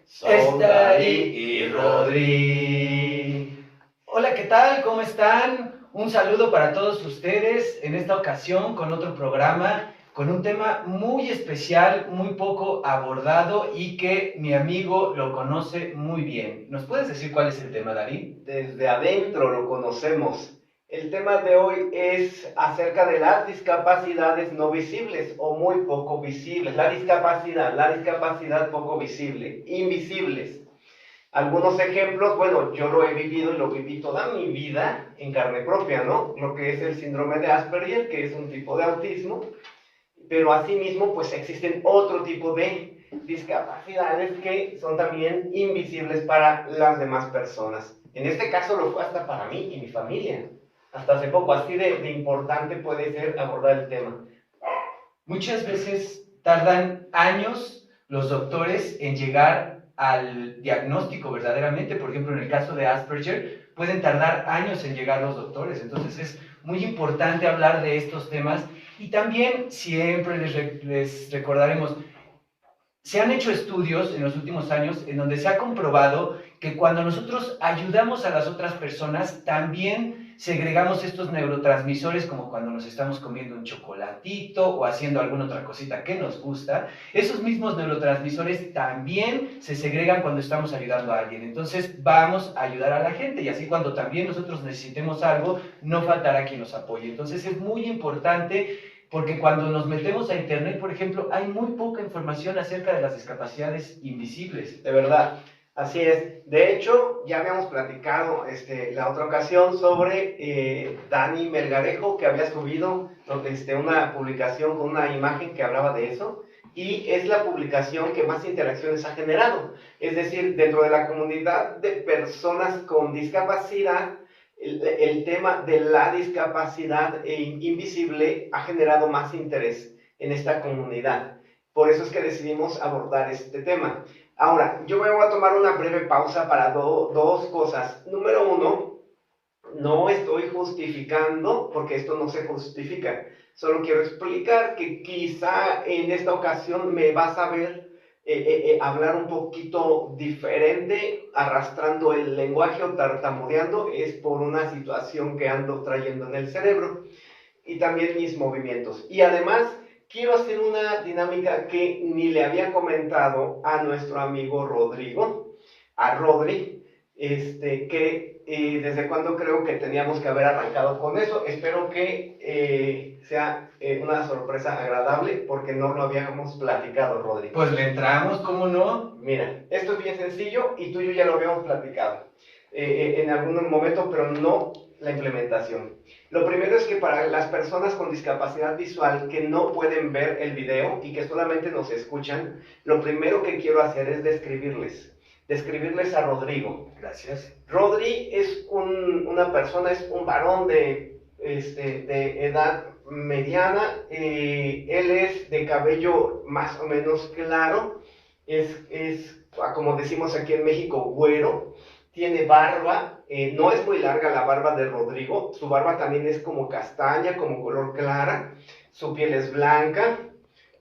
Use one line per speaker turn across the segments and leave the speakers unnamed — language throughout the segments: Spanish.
Son Dani y Rodri.
Hola, ¿qué tal? ¿Cómo están? Un saludo para todos ustedes en esta ocasión con otro programa, con un tema muy especial, muy poco abordado y que mi amigo lo conoce muy bien. ¿Nos puedes decir cuál es el tema, David?
Desde adentro lo conocemos. El tema de hoy es acerca de las discapacidades no visibles o muy poco visibles. La discapacidad poco visible, invisibles. Algunos ejemplos, bueno, yo lo he vivido y lo viví toda mi vida en carne propia, ¿no? Lo que es el síndrome de Asperger, que es un tipo de autismo, pero asimismo, pues existen otro tipo de discapacidades que son también invisibles para las demás personas. En este caso lo fue hasta para mí y mi familia. Hasta hace poco, así de importante puede ser abordar el tema.
Muchas veces tardan años los doctores en llegar al diagnóstico verdaderamente. Por ejemplo, en el caso de Asperger, pueden tardar años en llegar los doctores. Entonces es muy importante hablar de estos temas y también siempre les recordaremos, se han hecho estudios en los últimos años en donde se ha comprobado que cuando nosotros ayudamos a las otras personas, también segregamos estos neurotransmisores, como cuando nos estamos comiendo un chocolatito o haciendo alguna otra cosita que nos gusta. Esos mismos neurotransmisores también se segregan cuando estamos ayudando a alguien. Entonces vamos a ayudar a la gente y así cuando también nosotros necesitemos algo, no faltará quien nos apoye. Entonces es muy importante porque cuando nos metemos a internet, por ejemplo, hay muy poca información acerca de las discapacidades invisibles.
De verdad, así es. De hecho, ya habíamos platicado la otra ocasión sobre Dani Melgarejo, que había subido una publicación con una imagen que hablaba de eso, y es la publicación que más interacciones ha generado. Es decir, dentro de la comunidad de personas con discapacidad, el tema de la discapacidad invisible ha generado más interés en esta comunidad. Por eso es que decidimos abordar este tema. Ahora, yo me voy a tomar una breve pausa para dos cosas. Número uno, no estoy justificando, porque esto no se justifica. Solo quiero explicar que quizá en esta ocasión me vas a ver hablar un poquito diferente, arrastrando el lenguaje o tartamudeando, es por una situación que ando trayendo en el cerebro y también mis movimientos. Y además, quiero hacer una dinámica que ni le había comentado a nuestro amigo Rodrigo, a Rodri, que desde cuando creo que teníamos que haber arrancado con eso. Espero que sea una sorpresa agradable porque no lo habíamos platicado, Rodri.
Pues le entramos, ¿cómo no?
Mira, esto es bien sencillo y tú y yo ya lo habíamos platicado en algún momento, pero no la implementación. Lo primero es que para las personas con discapacidad visual que no pueden ver el video y que solamente nos escuchan, lo primero que quiero hacer es describirles a Rodrigo.
Gracias.
Rodri es una persona, es un varón de edad mediana, él es de cabello más o menos claro, es como decimos aquí en México, güero, tiene barba, no es muy larga la barba de Rodrigo, su barba también es como castaña, como color clara, su piel es blanca,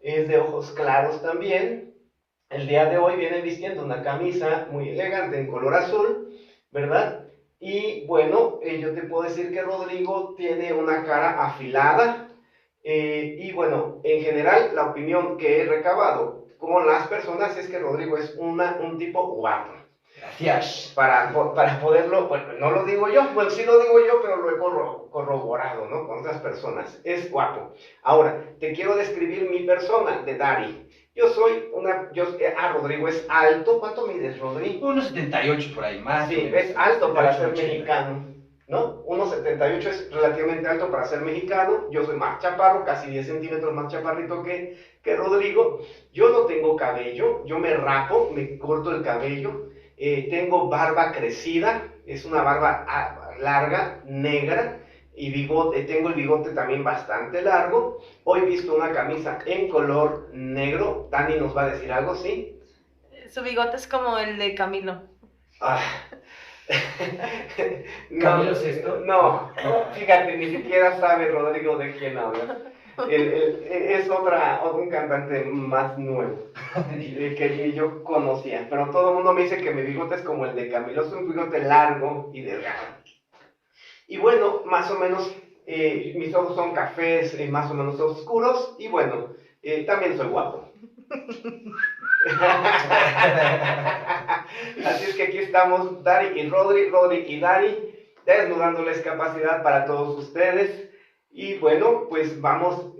es de ojos claros también. El día de hoy viene vistiendo una camisa muy elegante en color azul, ¿verdad? Y bueno, yo te puedo decir que Rodrigo tiene una cara afilada, y bueno, en general la opinión que he recabado con las personas es que Rodrigo es un tipo guapo.
Gracias.
Para poderlo, bueno, no lo digo yo, bueno, sí lo digo yo, pero lo he corroborado, ¿no? Con otras personas. Es guapo. Ahora, te quiero describir mi persona de Dari. Rodrigo es alto. ¿Cuánto mides, Rodrigo?
1,78 por ahí más.
Sí, es alto para ser mexicano, ¿no? 1,78 es relativamente alto para ser mexicano. Yo soy más chaparro, casi 10 centímetros más chaparrito que Rodrigo. Yo no tengo cabello, yo me rapo, me corto el cabello. Tengo barba crecida, es una barba larga, negra, y bigote, tengo el bigote también bastante largo. Hoy he visto una camisa en color negro. Dani nos va a decir algo, ¿sí?
Su bigote es como el de Camilo.
Ah.
¿Camilo es esto?
No, fíjate, ni siquiera sabe Rodrigo de quién habla. Es un cantante más nuevo que ni yo conocía, pero todo el mundo me dice que mi bigote es como el de Camilo, es un bigote largo y delgado. Y bueno, más o menos mis ojos son cafés, más o menos oscuros, y bueno, también soy guapo. Así es que aquí estamos, Dari y Rodri y Dari, desnudando la discapacidad para todos ustedes. Y bueno, pues vamos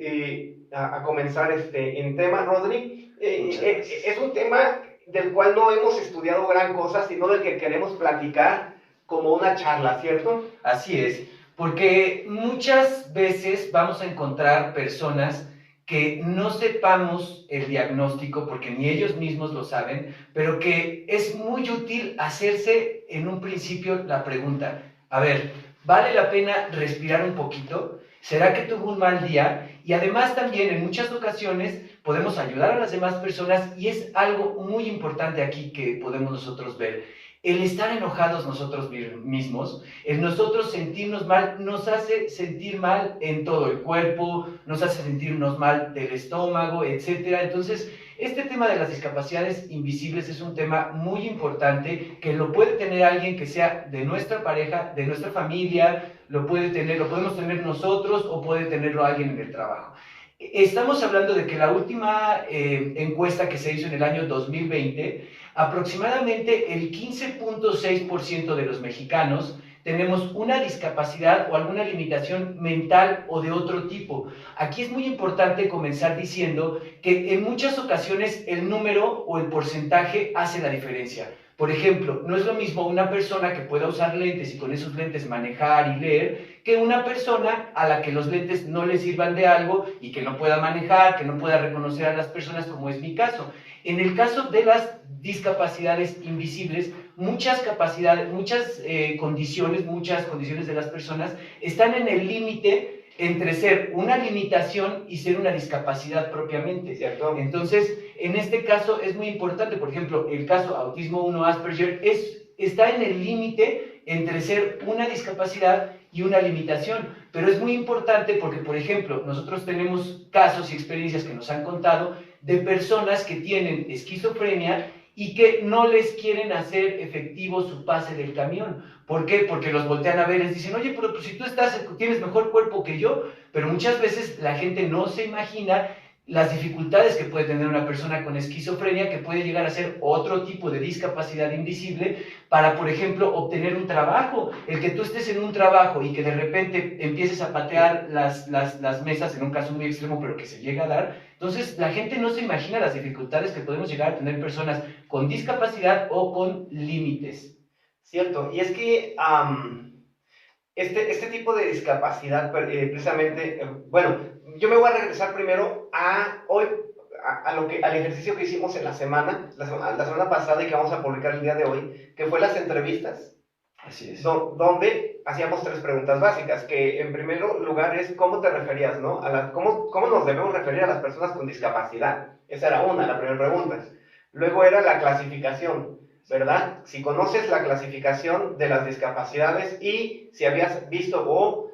a comenzar en tema, Rodri. Es un tema del cual no hemos estudiado gran cosa, sino del que queremos platicar como una charla, ¿cierto?
Así es, porque muchas veces vamos a encontrar personas que no sepamos el diagnóstico, porque ni ellos mismos lo saben, pero que es muy útil hacerse en un principio la pregunta, a ver, ¿vale la pena respirar un poquito? ¿Será que tuvo un mal día? Y además también en muchas ocasiones podemos ayudar a las demás personas y es algo muy importante aquí que podemos nosotros ver. El estar enojados nosotros mismos, el nosotros sentirnos mal, nos hace sentir mal en todo el cuerpo, nos hace sentirnos mal del estómago, etc. Entonces, este tema de las discapacidades invisibles es un tema muy importante que lo puede tener alguien que sea de nuestra pareja, de nuestra familia, lo podemos tener nosotros o puede tenerlo alguien en el trabajo. Estamos hablando de que la última encuesta que se hizo en el año 2020, aproximadamente el 15.6% de los mexicanos tenemos una discapacidad o alguna limitación mental o de otro tipo. Aquí es muy importante comenzar diciendo que en muchas ocasiones el número o el porcentaje hace la diferencia. Por ejemplo, no es lo mismo una persona que pueda usar lentes y con esos lentes manejar y leer, que una persona a la que los lentes no le sirvan de algo y que no pueda manejar, que no pueda reconocer a las personas, como es mi caso. En el caso de las discapacidades invisibles, muchas condiciones de las personas están en el límite entre ser una limitación y ser una discapacidad propiamente.
¿Cierto?
Entonces, en este caso es muy importante, por ejemplo, el caso autismo 1 Asperger está en el límite entre ser una discapacidad y una limitación, pero es muy importante porque, por ejemplo, nosotros tenemos casos y experiencias que nos han contado de personas que tienen esquizofrenia y que no les quieren hacer efectivo su pase del camión. ¿Por qué? Porque los voltean a ver y les dicen, oye, pero pues, si tú tienes mejor cuerpo que yo, pero muchas veces la gente no se imagina las dificultades que puede tener una persona con esquizofrenia, que puede llegar a ser otro tipo de discapacidad invisible, para, por ejemplo, obtener un trabajo. El que tú estés en un trabajo y que de repente empieces a patear las mesas, en un caso muy extremo, pero que se llega a dar, entonces la gente no se imagina las dificultades que podemos llegar a tener personas con discapacidad o con límites.
Cierto, y es que este tipo de discapacidad, precisamente, bueno, yo me voy a regresar primero al ejercicio que hicimos en la semana pasada y que vamos a publicar el día de hoy, que fue las entrevistas.
Así es.
Donde hacíamos 3 preguntas básicas, que en primer lugar es cómo te referías, ¿no? ¿Cómo nos debemos referir a las personas con discapacidad? Esa era la primera pregunta. Luego era la clasificación, ¿verdad? Si conoces la clasificación de las discapacidades y si habías visto o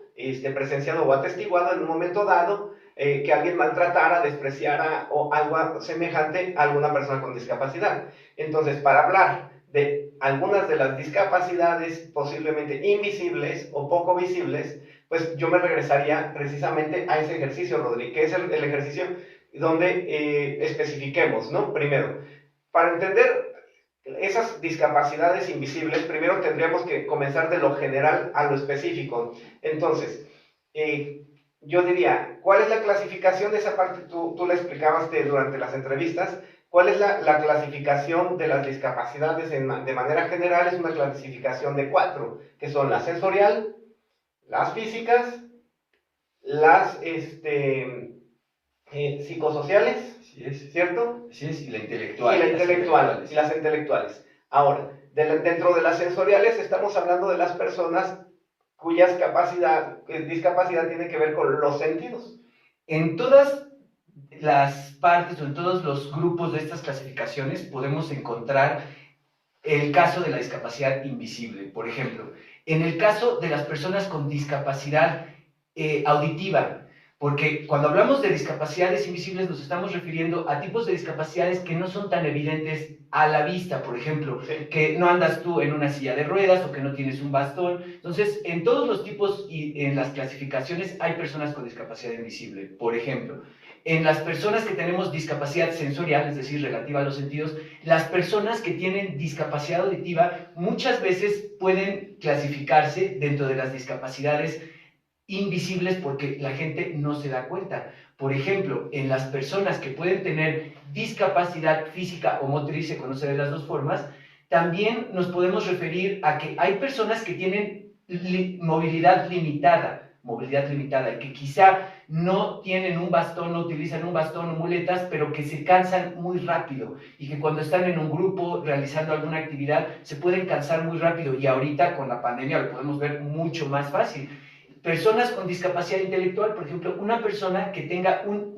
presenciado o atestiguado en un momento dado que alguien maltratara, despreciara o algo semejante a alguna persona con discapacidad. Entonces, para hablar de algunas de las discapacidades posiblemente invisibles o poco visibles, pues yo me regresaría precisamente a ese ejercicio, Rodri, que es el ejercicio donde especifiquemos, ¿no? Primero, para entender esas discapacidades invisibles, primero tendríamos que comenzar de lo general a lo específico. Entonces, yo diría, ¿cuál es la clasificación de esa parte? Tú la explicabas durante las entrevistas. ¿Cuál es la clasificación de las discapacidades de manera general? Es una clasificación de 4, que son la sensorial, las físicas, las psicosociales, ¿cierto?
Sí, y la intelectual.
Y las intelectuales. Ahora, dentro de las sensoriales estamos hablando de las personas cuya discapacidad tiene que ver con los sentidos.
En todas las partes o en todos los grupos de estas clasificaciones podemos encontrar el caso de la discapacidad invisible. Por ejemplo, en el caso de las personas con discapacidad auditiva, Porque cuando hablamos de discapacidades invisibles nos estamos refiriendo a tipos de discapacidades que no son tan evidentes a la vista, por ejemplo,
Sí.
que no andas tú en una silla de ruedas o que no tienes un bastón. Entonces, en todos los tipos y en las clasificaciones hay personas con discapacidad invisible. Por ejemplo, en las personas que tenemos discapacidad sensorial, es decir, relativa a los sentidos, las personas que tienen discapacidad auditiva muchas veces pueden clasificarse dentro de las discapacidades invisibles porque la gente no se da cuenta. Por ejemplo, en las personas que pueden tener discapacidad física o motriz, se conoce de las dos formas, también nos podemos referir a que hay personas que tienen movilidad limitada y que quizá no tienen un bastón, no utilizan un bastón o muletas, pero que se cansan muy rápido y que cuando están en un grupo realizando alguna actividad se pueden cansar muy rápido y ahorita con la pandemia lo podemos ver mucho más fácil. Personas con discapacidad intelectual, por ejemplo, una persona que tenga un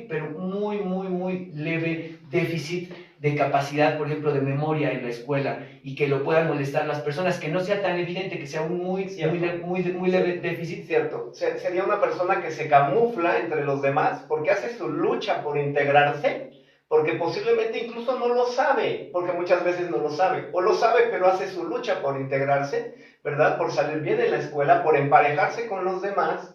pero muy leve déficit de capacidad, por ejemplo, de memoria en la escuela y que lo puedan molestar las personas, que no sea tan evidente, que sea un muy leve déficit.
Cierto, sería una persona que se camufla entre los demás porque hace su lucha por integrarse, porque posiblemente incluso no lo sabe, porque muchas veces no lo sabe, o lo sabe pero hace su lucha por integrarse, ¿verdad? Por salir bien en la escuela, por emparejarse con los demás,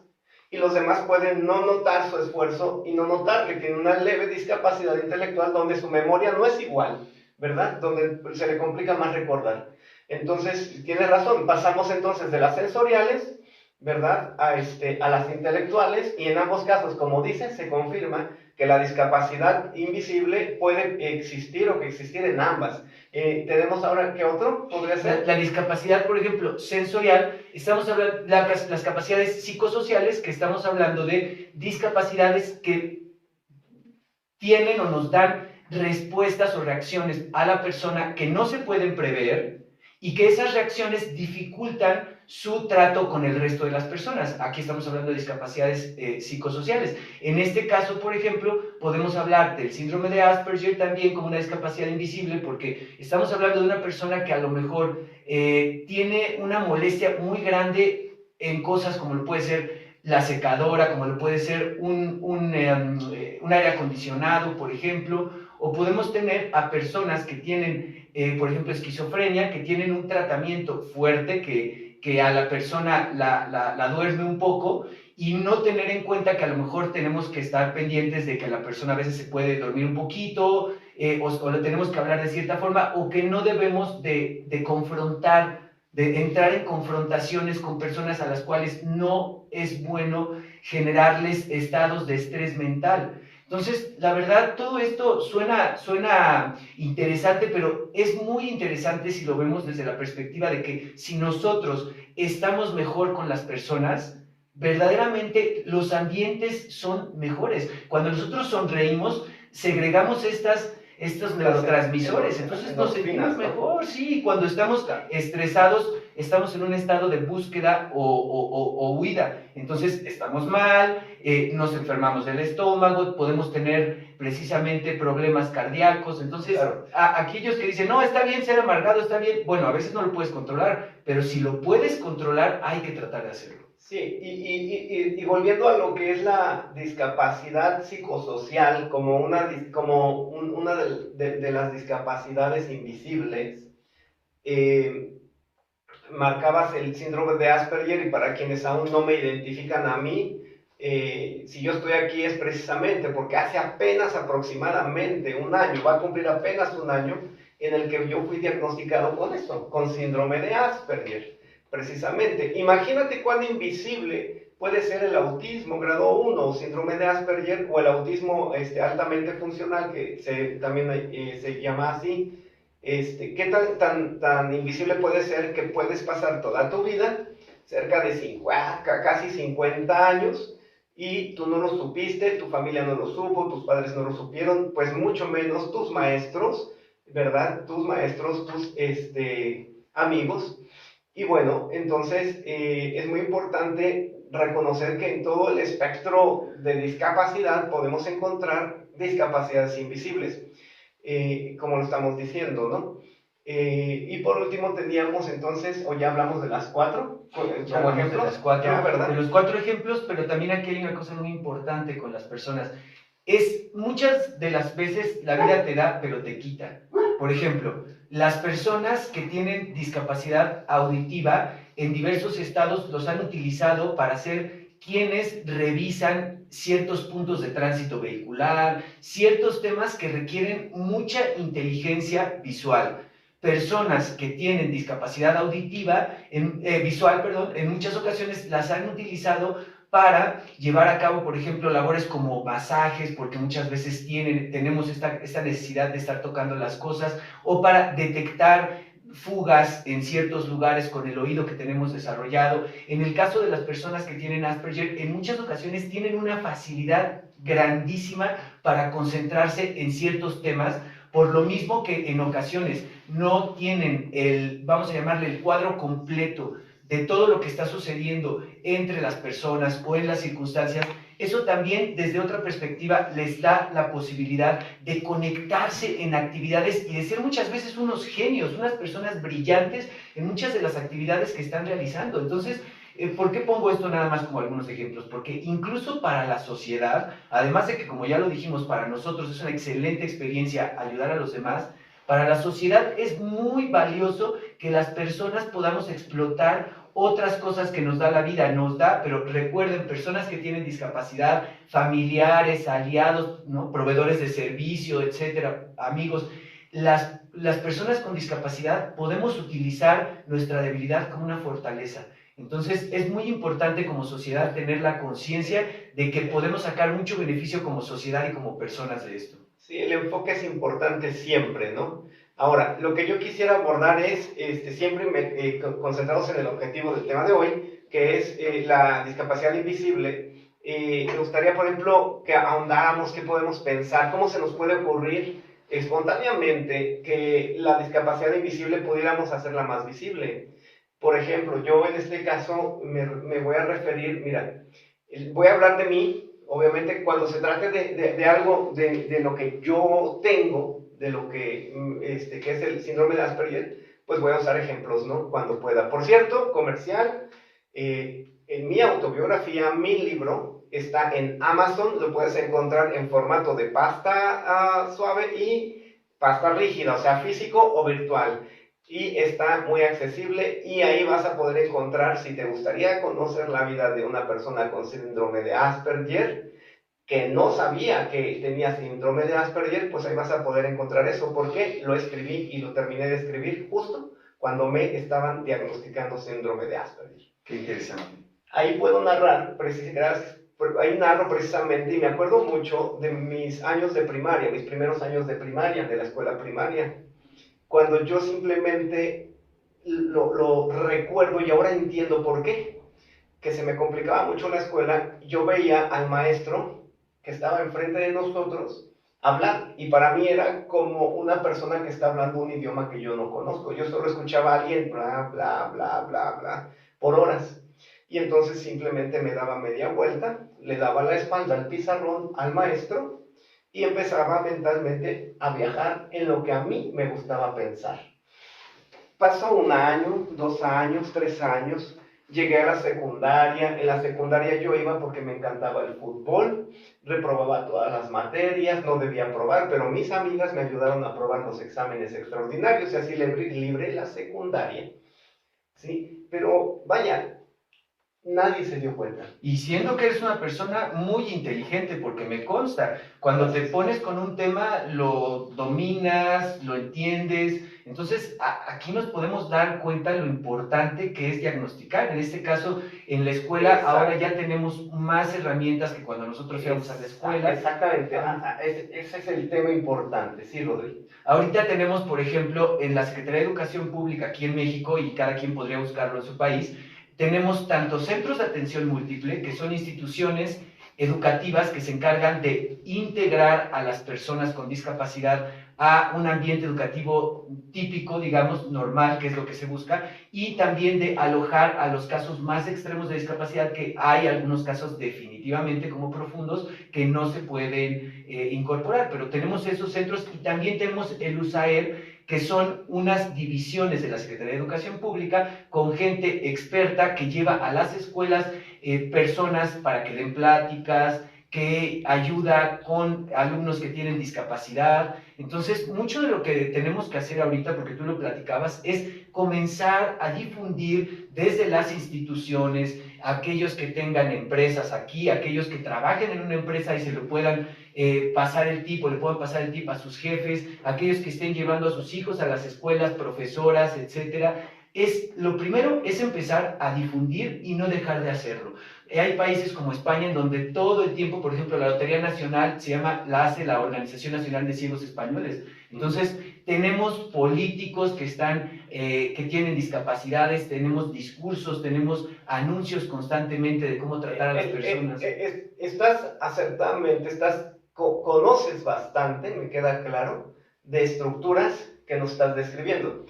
y los demás pueden no notar su esfuerzo y no notar que tiene una leve discapacidad intelectual donde su memoria no es igual, ¿verdad? Donde se le complica más recordar. Entonces, tiene razón, pasamos entonces de las sensoriales, ¿verdad? A las intelectuales, y en ambos casos, como dice, se confirma que la discapacidad invisible puede existir o que existir en ambas. Tenemos ahora, ¿qué otro podría ser?
La discapacidad, por ejemplo, sensorial, estamos hablando de las capacidades psicosociales, que estamos hablando de discapacidades que tienen o nos dan respuestas o reacciones a la persona que no se pueden prever y que esas reacciones dificultan su trato con el resto de las personas. Aquí estamos hablando de discapacidades psicosociales. En este caso, por ejemplo, podemos hablar del síndrome de Asperger también como una discapacidad invisible, porque estamos hablando de una persona que a lo mejor tiene una molestia muy grande en cosas como lo puede ser la secadora, como lo puede ser un aire acondicionado, por ejemplo, o podemos tener a personas que tienen, por ejemplo, esquizofrenia, que tienen un tratamiento fuerte que a la persona la duerme un poco, y no tener en cuenta que a lo mejor tenemos que estar pendientes de que la persona a veces se puede dormir un poquito, o le tenemos que hablar de cierta forma, o que no debemos de confrontar, de entrar en confrontaciones con personas a las cuales no es bueno generarles estados de estrés mental. Entonces, la verdad, todo esto suena interesante, pero es muy interesante si lo vemos desde la perspectiva de que si nosotros estamos mejor con las personas, verdaderamente los ambientes son mejores. Cuando nosotros sonreímos, segregamos estos neurotransmisores, entonces nos sentimos mejor, sí, cuando estamos estresados, estamos en un estado de búsqueda o huida, entonces estamos mal, nos enfermamos del estómago, podemos tener precisamente problemas cardíacos, entonces
Claro.
aquellos que dicen, no, está bien ser amargado, está bien, bueno, a veces no lo puedes controlar, pero si lo puedes controlar, hay que tratar de hacerlo.
Sí, y volviendo a lo que es la discapacidad psicosocial como una de las discapacidades invisibles, marcabas el síndrome de Asperger, y para quienes aún no me identifican a mí, si yo estoy aquí es precisamente porque hace apenas aproximadamente un año, va a cumplir apenas un año, en el que yo fui diagnosticado con eso, con síndrome de Asperger, precisamente. Imagínate cuán invisible puede ser el autismo grado 1 o síndrome de Asperger, o el autismo altamente funcional, que también se llama así. ¿Qué tan invisible puede ser que puedes pasar toda tu vida, cerca de casi 50 años, y tú no lo supiste, tu familia no lo supo, tus padres no lo supieron, pues mucho menos tus maestros, ¿verdad? Tus maestros, tus amigos. Y bueno, entonces es muy importante reconocer que en todo el espectro de discapacidad podemos encontrar discapacidades invisibles, como lo estamos diciendo, ¿no? Y por último teníamos entonces, o ya hablamos de las 4,
Ya
como
hablamos de
ejemplos.
las cuatro,
Ya, ¿verdad?
de los 4 ejemplos, pero también aquí hay una cosa muy importante con las personas. Muchas de las veces la vida te da, pero te quita. Por ejemplo, las personas que tienen discapacidad auditiva en diversos estados los han utilizado para ser quienes revisan ciertos puntos de tránsito vehicular, ciertos temas que requieren mucha inteligencia visual. Personas que tienen discapacidad auditiva, visual, perdón, en muchas ocasiones las han utilizado para llevar a cabo, por ejemplo, labores como masajes, porque muchas veces tenemos esta necesidad de estar tocando las cosas, o para detectar fugas en ciertos lugares con el oído que tenemos desarrollado. En el caso de las personas que tienen Asperger, en muchas ocasiones tienen una facilidad grandísima para concentrarse en ciertos temas, por lo mismo que en ocasiones no tienen vamos a llamarle el cuadro completo de todo lo que está sucediendo entre las personas o en las circunstancias. Eso también desde otra perspectiva les da la posibilidad de conectarse en actividades y de ser muchas veces unos genios, unas personas brillantes en muchas de las actividades que están realizando. Entonces, ¿por qué pongo esto nada más como algunos ejemplos? Porque incluso para la sociedad, además de que, como ya lo dijimos, para nosotros es una excelente experiencia ayudar a los demás, para la sociedad es muy valioso que las personas podamos explotar otras cosas que nos da la vida, pero recuerden, personas que tienen discapacidad, familiares, aliados, ¿no? Proveedores de servicio, etcétera, amigos, las personas con discapacidad podemos utilizar nuestra debilidad como una fortaleza. Entonces es muy importante como sociedad tener la conciencia de que podemos sacar mucho beneficio como sociedad y como personas de esto.
Sí, el enfoque es importante siempre, ¿no? Ahora, lo que yo quisiera abordar es, siempre concentrados en el objetivo del tema de hoy, que es la discapacidad invisible. Me gustaría, por ejemplo, que ahondáramos qué podemos pensar, cómo se nos puede ocurrir espontáneamente que la discapacidad invisible pudiéramos hacerla más visible. Por ejemplo, yo en este caso me voy a referir, mira, voy a hablar de mí. Obviamente, cuando se trate de algo, de lo que yo tengo, de lo que es el síndrome de Asperger, pues voy a usar ejemplos, ¿no? Cuando pueda. Por cierto, comercial, en mi autobiografía, mi libro, está en Amazon, lo puedes encontrar en formato de pasta suave y pasta rígida, o sea, físico o virtual. Y está muy accesible y ahí vas a poder encontrar, si te gustaría conocer la vida de una persona con síndrome de Asperger, que no sabía que tenía síndrome de Asperger, pues ahí vas a poder encontrar eso, porque lo escribí y lo terminé de escribir justo cuando me estaban diagnosticando síndrome de Asperger.
Qué interesante.
Ahí puedo narrar, ahí narro precisamente, y me acuerdo mucho de mis años de primaria, mis primeros años de primaria, de la escuela primaria, cuando yo simplemente lo recuerdo y ahora entiendo por qué, que se me complicaba mucho la escuela. Yo veía al maestro que estaba enfrente de nosotros hablar, y para mí era como una persona que está hablando un idioma que yo no conozco. Yo solo escuchaba a alguien bla, bla, bla, bla, bla, por horas, y entonces simplemente me daba media vuelta, le daba la espalda al pizarrón, al maestro, y empezaba mentalmente a viajar en lo que a mí me gustaba pensar. Pasó 1 año, 2 años, 3 años, llegué a la secundaria. En la secundaria yo iba porque me encantaba el fútbol, reprobaba todas las materias, no debía aprobar, pero mis amigas me ayudaron a aprobar los exámenes extraordinarios y así libré la secundaria. ¿Sí? Pero vaya, nadie se dio cuenta.
Y siendo que eres una persona muy inteligente, porque me consta, cuando te pones con un tema, lo dominas, lo entiendes. Entonces, aquí nos podemos dar cuenta de lo importante que es diagnosticar. En este caso, en la escuela, exacto, ahora ya tenemos más herramientas que cuando nosotros íbamos a la escuela.
Exactamente, ese es el tema importante, sí, Rodrigo.
Ahorita tenemos, por ejemplo, en la Secretaría de Educación Pública aquí en México, y cada quien podría buscarlo en su país, tenemos tanto centros de atención múltiple, que son instituciones educativas que se encargan de integrar a las personas con discapacidad a un ambiente educativo típico, digamos, normal, que es lo que se busca, y también de alojar a los casos más extremos de discapacidad, que hay algunos casos definitivamente como profundos que no se pueden incorporar, pero tenemos esos centros, y también tenemos el USAER, que son unas divisiones de la Secretaría de Educación Pública con gente experta que lleva a las escuelas personas para que den pláticas, que ayuda con alumnos que tienen discapacidad. Entonces, mucho de lo que tenemos que hacer ahorita, porque tú lo platicabas, es comenzar a difundir desde las instituciones, aquellos que tengan empresas aquí, aquellos que trabajen en una empresa y se lo puedan pasar el tip o le puedan pasar el tip a sus jefes, aquellos que estén llevando a sus hijos a las escuelas, profesoras, etcétera. Lo primero es empezar a difundir y no dejar de hacerlo. Hay países como España en donde todo el tiempo, por ejemplo, la Lotería Nacional la hace la Organización Nacional de Ciegos Españoles. Entonces, tenemos políticos que tienen discapacidades, tenemos discursos, tenemos anuncios constantemente de cómo tratar a las personas.
Estás acertadamente, conoces bastante, me queda claro, de estructuras que nos estás describiendo.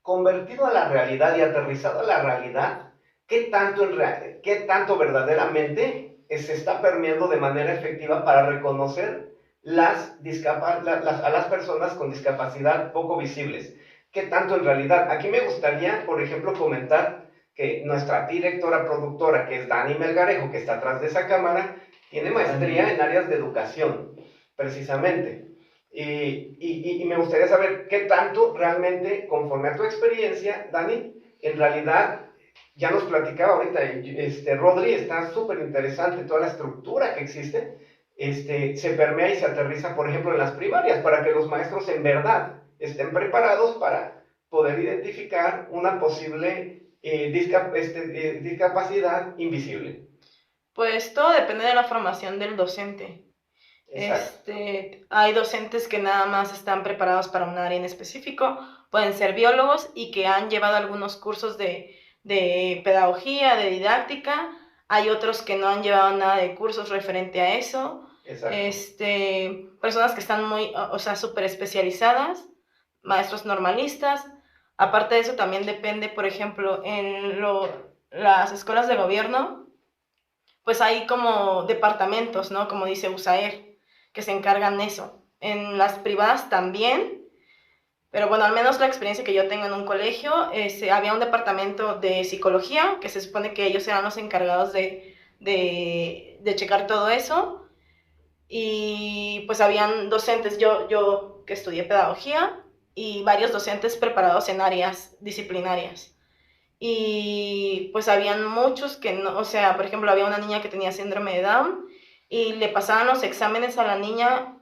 Convertido a la realidad y aterrizado a la realidad, ¿qué tanto verdaderamente se está permeando de manera efectiva para reconocer a las personas con discapacidad poco visibles? ¿Qué tanto en realidad? Aquí me gustaría, por ejemplo, comentar que nuestra directora productora, que es Dani Melgarejo, que está atrás de esa cámara, tiene maestría en áreas de educación, precisamente. Y me gustaría saber qué tanto realmente, conforme a tu experiencia, Dani, en realidad, ya nos platicaba ahorita, Rodri, está súper interesante toda la estructura que existe, se permea y se aterriza, por ejemplo, en las primarias, para que los maestros en verdad estén preparados para poder identificar una posible discapacidad invisible.
Pues todo depende de la formación del docente. Hay docentes que nada más están preparados para un área en específico, pueden ser biólogos y que han llevado algunos cursos de pedagogía, de didáctica. Hay otros que no han llevado nada de cursos referente a eso. Personas que están súper especializadas, maestros normalistas. Aparte de eso, también depende, por ejemplo, en las escuelas de gobierno, pues hay como departamentos, ¿no? Como dice USAER, que se encargan de eso. En las privadas también, pero bueno, al menos la experiencia que yo tengo en un colegio, había un departamento de psicología, que se supone que ellos eran los encargados de checar todo eso, y pues habían docentes, yo que estudié pedagogía, y varios docentes preparados en áreas disciplinarias. Y pues habían muchos que no, o sea, por ejemplo, había una niña que tenía síndrome de Down, y le pasaban los exámenes a la niña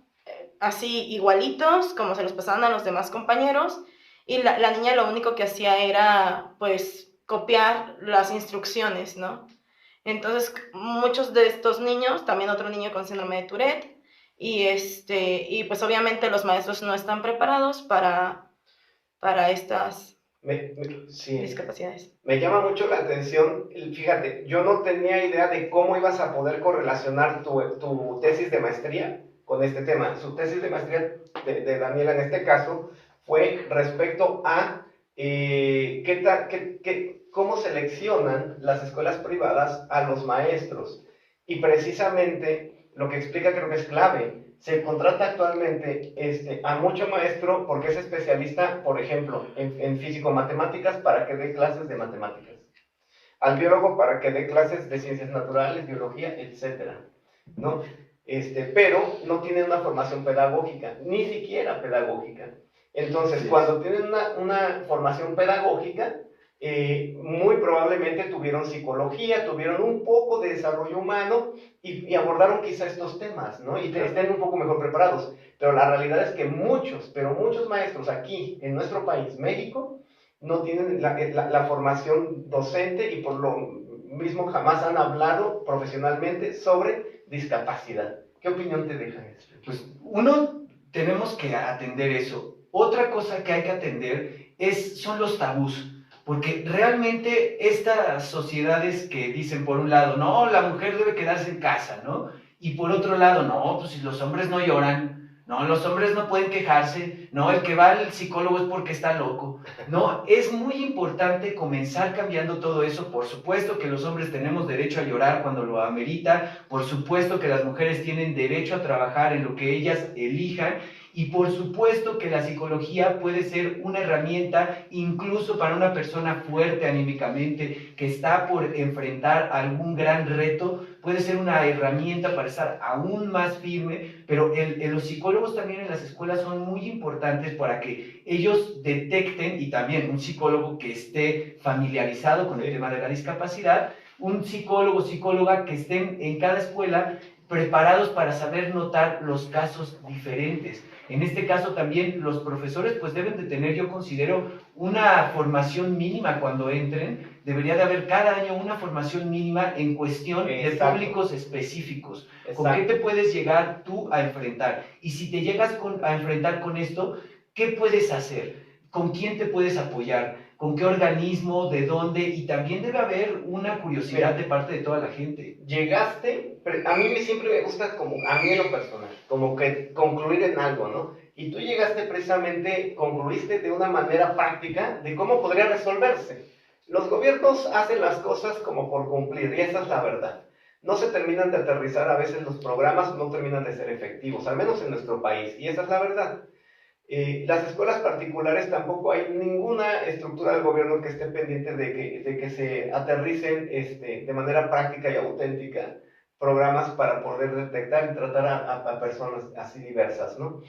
así igualitos como se los pasaban a los demás compañeros, y la niña lo único que hacía era pues copiar las instrucciones, ¿no? Entonces muchos de estos niños, también otro niño con síndrome de Tourette, y pues obviamente los maestros no están preparados para estas discapacidades.
Me llama mucho la atención, fíjate, yo no tenía idea de cómo ibas a poder correlacionar tu tesis de maestría con este tema. Su tesis de maestría de Daniela en este caso fue respecto a cómo seleccionan las escuelas privadas a los maestros. Y precisamente lo que explica, creo que es clave, se contrata actualmente a mucho maestro porque es especialista, por ejemplo, en físico-matemáticas para que dé clases de matemáticas, al biólogo para que dé clases de ciencias naturales, biología, etcétera, ¿no? Pero no tienen una formación pedagógica, ni siquiera pedagógica. Entonces, cuando tienen una formación pedagógica, muy probablemente tuvieron psicología, tuvieron un poco de desarrollo humano y abordaron quizá estos temas, ¿no? Y estén un poco mejor preparados. Pero la realidad es que muchos maestros aquí en nuestro país, México, no tienen la formación docente y por lo mismo jamás han hablado profesionalmente sobre discapacidad. ¿Qué opinión te deja esto?
Pues tenemos que atender eso. Otra cosa que hay que atender son los tabús. Porque realmente estas sociedades que dicen por un lado, no, la mujer debe quedarse en casa, ¿no? Y por otro lado, no, pues si los hombres no lloran, No, los hombres no pueden quejarse. No, el que va al psicólogo es porque está loco. No, es muy importante comenzar cambiando todo eso. Por supuesto que los hombres tenemos derecho a llorar cuando lo amerita. Por supuesto que las mujeres tienen derecho a trabajar en lo que ellas elijan. Y por supuesto que la psicología puede ser una herramienta incluso para una persona fuerte anímicamente que está por enfrentar algún gran reto, puede ser una herramienta para estar aún más firme, pero los psicólogos también en las escuelas son muy importantes para que ellos detecten, y también un psicólogo que esté familiarizado con el tema de la discapacidad, un psicólogo o psicóloga que estén en cada escuela preparados para saber notar los casos diferentes. En este caso también los profesores pues deben de tener, yo considero, una formación mínima cuando entren. Debería de haber cada año una formación mínima en cuestión de públicos específicos. Exacto. ¿Con qué te puedes llegar tú a enfrentar? Y si te llegas a enfrentar con esto, ¿qué puedes hacer? ¿Con quién te puedes apoyar? ¿Con qué organismo? ¿De dónde? Y también debe haber una curiosidad de parte de toda la gente.
Llegaste, a mí siempre me gusta, como a mí en lo personal, como que concluir en algo, ¿no? Y tú llegaste precisamente, concluiste de una manera práctica de cómo podría resolverse. Los gobiernos hacen las cosas como por cumplir, y esa es la verdad. No se terminan de aterrizar, a veces los programas no terminan de ser efectivos, al menos en nuestro país, y esa es la verdad. Las escuelas particulares tampoco hay ninguna estructura del gobierno que esté pendiente de que se aterricen de manera práctica y auténtica programas para poder detectar y tratar a personas así diversas, ¿no?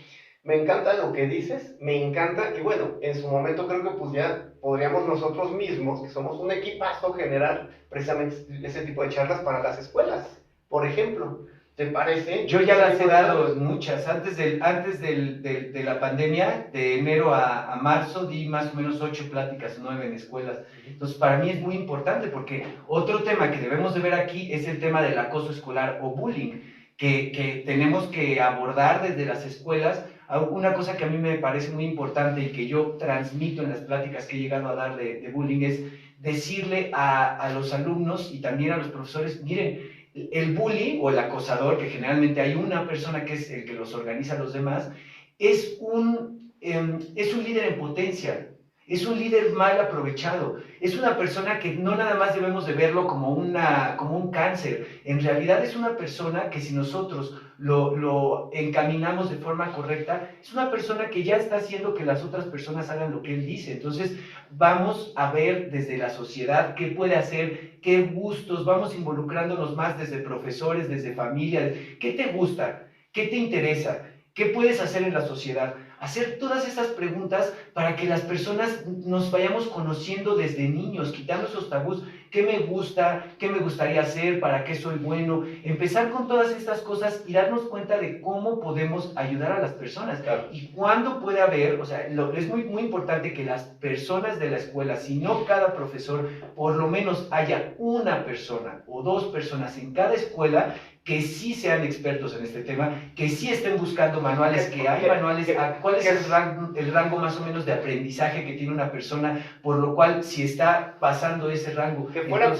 Me encanta lo que dices, me encanta, y bueno, en su momento creo que pues ya podríamos nosotros mismos, que somos un equipazo, generar precisamente ese tipo de charlas para las escuelas, por ejemplo. ¿Te parece?
Yo ya las he dado muchas. Antes de la pandemia, de enero a marzo, di más o menos 8 pláticas, 9 en escuelas. Entonces, para mí es muy importante porque otro tema que debemos de ver aquí es el tema del acoso escolar o bullying, que tenemos que abordar desde las escuelas. Una cosa que a mí me parece muy importante y que yo transmito en las pláticas que he llegado a dar de bullying es decirle a los alumnos y también a los profesores, miren, el bully o el acosador, que generalmente hay una persona que es el que los organiza a los demás, es un líder en potencia, es un líder mal aprovechado, es una persona que no nada más debemos de verlo como un cáncer, en realidad es una persona que si nosotros lo encaminamos de forma correcta, es una persona que ya está haciendo que las otras personas hagan lo que él dice. Entonces vamos a ver desde la sociedad qué puede hacer, qué gustos, vamos involucrándonos más desde profesores, desde familia, qué te gusta, qué te interesa, qué puedes hacer en la sociedad. Hacer todas esas preguntas para que las personas nos vayamos conociendo desde niños, quitando esos tabús. ¿Qué me gusta? ¿Qué me gustaría hacer? ¿Para qué soy bueno? Empezar con todas estas cosas y darnos cuenta de cómo podemos ayudar a las personas. Claro. Y cuándo puede haber, o sea, es muy, muy importante que las personas de la escuela, si no cada profesor, por lo menos haya una persona o 2 personas en cada escuela que sí sean expertos en este tema, que sí estén buscando manuales, que hay manuales, cuál es el rango más o menos de aprendizaje que tiene una persona, por lo cual si está pasando ese rango,
que fueran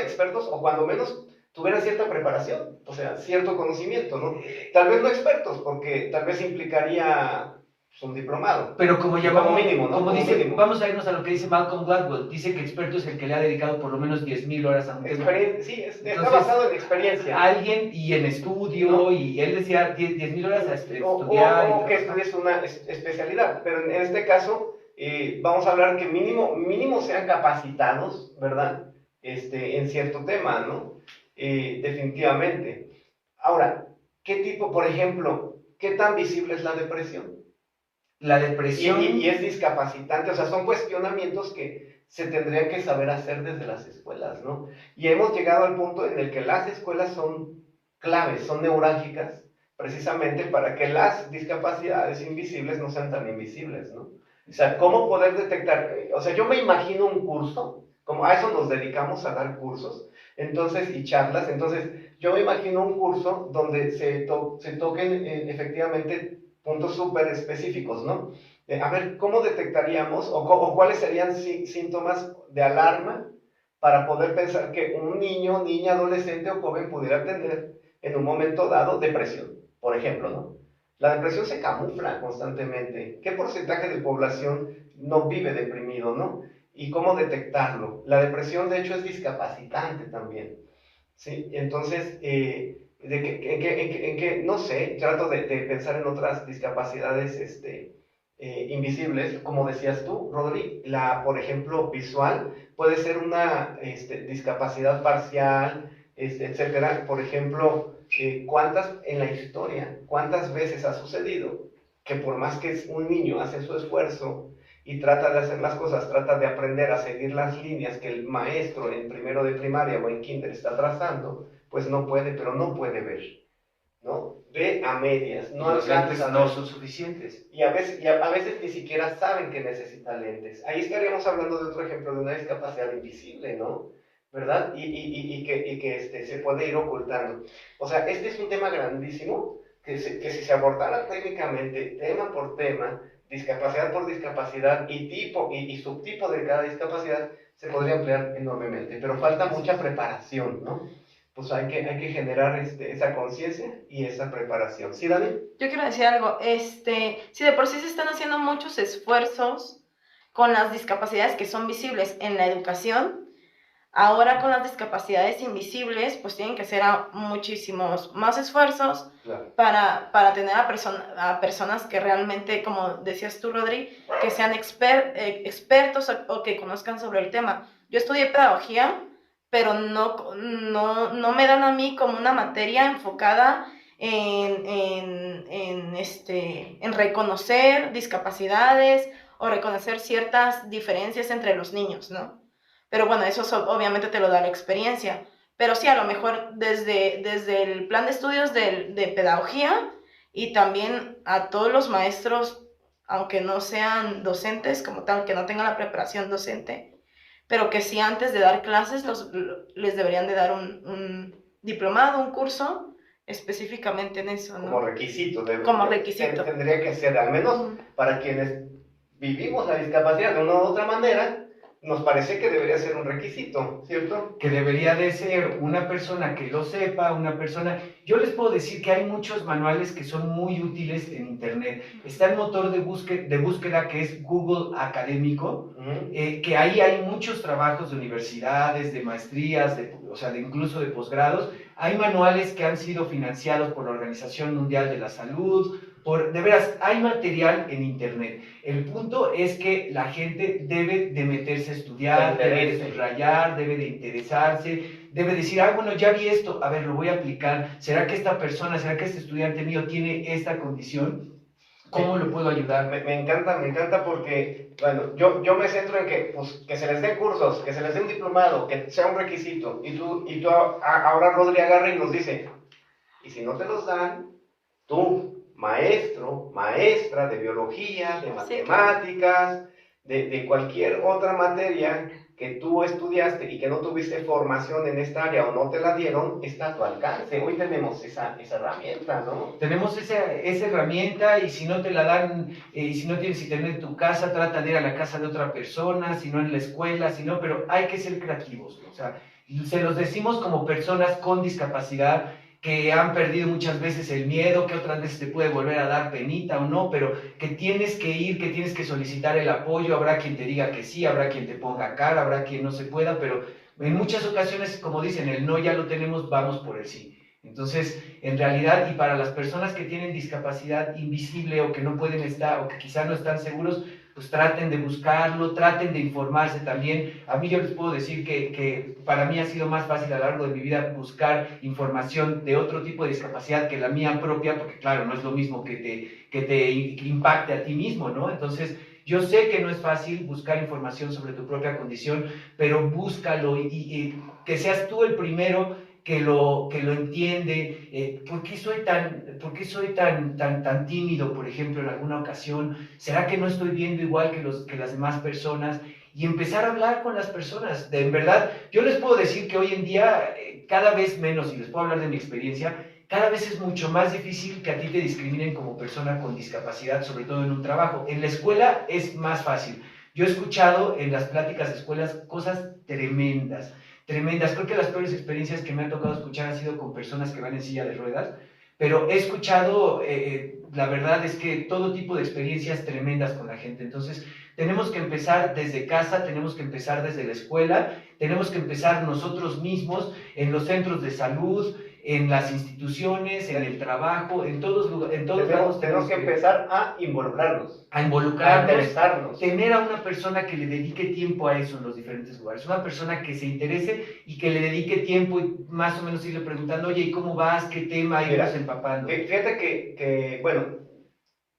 expertos o cuando menos tuvieran cierta preparación, o sea, cierto conocimiento, ¿no? Tal vez no expertos, porque tal vez implicaría un diplomado.
Pero como llamamos, mínimo, ¿no? Como dice, mínimo. Vamos a irnos a lo que dice Malcolm Gladwell, dice que experto es el que le ha dedicado por lo menos 10,000 horas a un tema.
Sí, está basado en experiencia.
Alguien y en estudio, ¿no? Y él decía 10,000 horas a estudiar.
O que estudies una especialidad, pero en este caso vamos a hablar que mínimo sean capacitados, ¿verdad? En cierto tema, ¿no? Definitivamente. Ahora, ¿qué tipo, por ejemplo, qué tan visible es la depresión?
La depresión...
Y es discapacitante, o sea, son cuestionamientos que se tendrían que saber hacer desde las escuelas, ¿no? Y hemos llegado al punto en el que las escuelas son claves, son neurálgicas, precisamente para que las discapacidades invisibles no sean tan invisibles, ¿no? O sea, ¿cómo poder detectar? O sea, yo me imagino un curso, como a eso nos dedicamos, a dar cursos, entonces, y charlas, entonces, yo me imagino un curso donde se toquen efectivamente puntos súper específicos, ¿no? A ver, ¿cómo detectaríamos o cuáles serían síntomas de alarma para poder pensar que un niño, niña, adolescente o joven pudiera tener en un momento dado depresión? Por ejemplo, ¿no? La depresión se camufla constantemente. ¿Qué porcentaje de población no vive deprimido, no? ¿Y cómo detectarlo? La depresión, de hecho, es discapacitante también, ¿sí? Entonces, no sé, trato de pensar en otras discapacidades invisibles, como decías tú, Rodri, por ejemplo, visual, puede ser una discapacidad parcial, etcétera. Por ejemplo, en la historia, cuántas veces ha sucedido que por más que un niño hace su esfuerzo y trata de hacer las cosas, trata de aprender a seguir las líneas que el maestro en primero de primaria o en kinder está trazando, pues no puede, pero no puede ver, ¿no? Ve a medias, no
los lentes
alcanza a
no
ver.
son suficientes.
Y a veces ni siquiera saben que necesita lentes. Ahí estaríamos hablando de otro ejemplo de una discapacidad invisible, ¿no? ¿Verdad? Y que se puede ir ocultando. O sea, este es un tema grandísimo que si se abordara técnicamente, tema por tema, discapacidad por discapacidad y tipo y subtipo de cada discapacidad, se podría ampliar enormemente. Pero falta mucha preparación, ¿no? Pues hay que generar esa conciencia y esa preparación. ¿Sí, Dani?
Yo quiero decir algo, si de por sí se están haciendo muchos esfuerzos con las discapacidades que son visibles en la educación, ahora con las discapacidades invisibles, pues tienen que hacer muchísimos más esfuerzos,
claro,
para tener a personas que realmente, como decías tú, Rodri, que sean expertos o que conozcan sobre el tema. Yo estudié pedagogía, pero no me dan a mí como una materia enfocada en reconocer discapacidades o reconocer ciertas diferencias entre los niños, ¿no? Pero bueno, eso obviamente te lo da la experiencia. Pero sí, a lo mejor desde el plan de estudios de pedagogía y también a todos los maestros, aunque no sean docentes como tal, que no tengan la preparación docente, pero que sí antes de dar clases les deberían de dar un diplomado, un curso específicamente en eso, ¿no?
Como requisito.
Como requisito.
Tendría que ser, al menos para quienes vivimos la discapacidad de una u otra manera, nos parece que debería ser un requisito, ¿cierto?
Que debería de ser una persona que lo sepa, una persona... Yo les puedo decir que hay muchos manuales que son muy útiles en internet. Está el motor de búsqueda que es Google Académico, que ahí hay muchos trabajos de universidades, de maestrías, incluso de posgrados. Hay manuales que han sido financiados por la Organización Mundial de la Salud. De veras, hay material en internet. El punto es que la gente debe de meterse a estudiar, debe de subrayar, debe de interesarse, debe decir, bueno, ya vi esto, a ver, lo voy a aplicar. ¿Será que esta persona, será que este estudiante mío tiene esta condición? ¿Cómo lo puedo ayudar?
Me encanta porque, bueno, yo me centro en que se les dé cursos, que se les dé un diplomado, que sea un requisito. Y tú ahora Rodri agarra y nos dice, y si no te los dan, tú, maestro, maestra de biología, de matemáticas, de cualquier otra materia que tú estudiaste y que no tuviste formación en esta área o no te la dieron, está a tu alcance. Hoy tenemos esa herramienta, ¿no?
Tenemos esa herramienta y si no te la dan, si no tienes internet en tu casa, trata de ir a la casa de otra persona, si no en la escuela, pero hay que ser creativos, ¿no? O sea, se los decimos como personas con discapacidad, que han perdido muchas veces el miedo, que otras veces te puede volver a dar penita o no, pero que tienes que ir, que tienes que solicitar el apoyo, habrá quien te diga que sí, habrá quien te ponga cara, habrá quien no se pueda, pero en muchas ocasiones, como dicen, el no ya lo tenemos, vamos por el sí. Entonces, en realidad, y para las personas que tienen discapacidad invisible o que no pueden estar, o que quizá no están seguros, pues traten de buscarlo, traten de informarse también. A mí yo les puedo decir que para mí ha sido más fácil a lo largo de mi vida buscar información de otro tipo de discapacidad que la mía propia, porque claro, no es lo mismo que te impacte a ti mismo, ¿no? Entonces, yo sé que no es fácil buscar información sobre tu propia condición, pero búscalo y que seas tú el primero que lo entiende. ¿Por qué soy tan tímido, por ejemplo, en alguna ocasión? ¿Será que no estoy viendo igual que las demás personas? Y empezar a hablar con las personas. En verdad, yo les puedo decir que hoy en día, cada vez menos, y les puedo hablar de mi experiencia, cada vez es mucho más difícil que a ti te discriminen como persona con discapacidad, sobre todo en un trabajo. En la escuela es más fácil. Yo he escuchado en las pláticas de escuelas cosas tremendas. Creo que las peores experiencias que me han tocado escuchar han sido con personas que van en silla de ruedas, pero he escuchado, la verdad es que todo tipo de experiencias tremendas con la gente. Entonces, tenemos que empezar desde casa, tenemos que empezar desde la escuela, tenemos que empezar nosotros mismos en los centros de salud, en las instituciones, en el trabajo, en todos lados
Tenemos que empezar a involucrarnos,
a
a
involucrarnos,
interesarnos.
tener a una persona que le dedique tiempo a eso en los diferentes lugares, una persona que se interese y que le dedique tiempo y más o menos irle preguntando, oye, ¿y cómo vas? ¿Qué tema? Irnos empapando.
Fíjate que, bueno,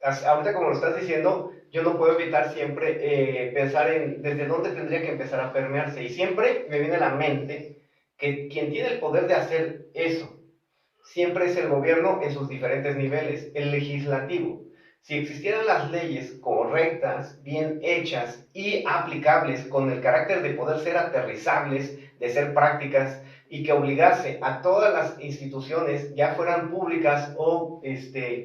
ahorita como lo estás diciendo, yo no puedo evitar siempre pensar en desde dónde tendría que empezar a permearse. Y siempre me viene a la mente que quien tiene el poder de hacer eso siempre es el gobierno en sus diferentes niveles, el legislativo. Si existieran las leyes correctas, bien hechas y aplicables, con el carácter de poder ser aterrizables, de ser prácticas, y que obligase a todas las instituciones, ya fueran públicas o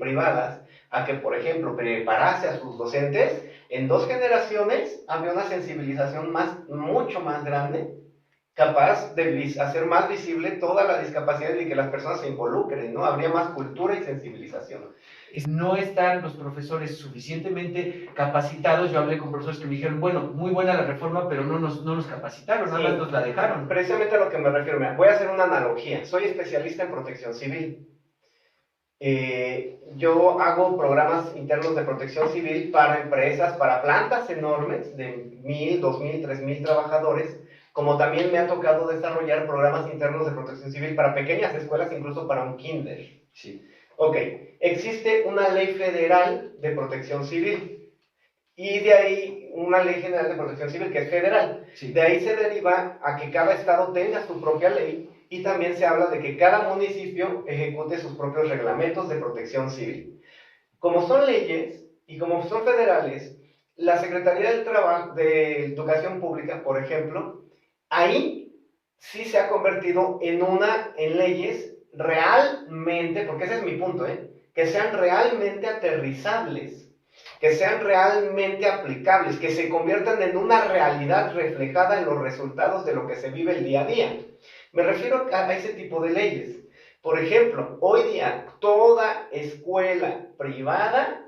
privadas, a que, por ejemplo, preparase a sus docentes, en 2 generaciones habría una sensibilización mucho más grande, capaz de hacer más visible toda la discapacidad y que las personas se involucren, ¿no? Habría más cultura y sensibilización.
No están los profesores suficientemente capacitados. Yo hablé con profesores que me dijeron, bueno, muy buena la reforma, pero no nos capacitaron, nada más nos la dejaron.
Precisamente a lo que me refiero, voy a hacer una analogía. Soy especialista en protección civil. Yo hago programas internos de protección civil para empresas, para plantas enormes de 1,000, 2,000, 3,000 trabajadores, como también me ha tocado desarrollar programas internos de protección civil para pequeñas escuelas, incluso para un kinder.
Sí.
Ok, existe una ley federal de protección civil y de ahí una ley general de protección civil que es federal.
Sí.
De ahí se deriva a que cada estado tenga su propia ley y también se habla de que cada municipio ejecute sus propios reglamentos de protección civil. Como son leyes y como son federales, la Secretaría del Trabajo, de Educación Pública, por ejemplo, ahí sí se ha convertido en leyes realmente, porque ese es mi punto, que sean realmente aterrizables, que sean realmente aplicables, que se conviertan en una realidad reflejada en los resultados de lo que se vive el día a día. Me refiero a ese tipo de leyes. Por ejemplo, hoy día toda escuela privada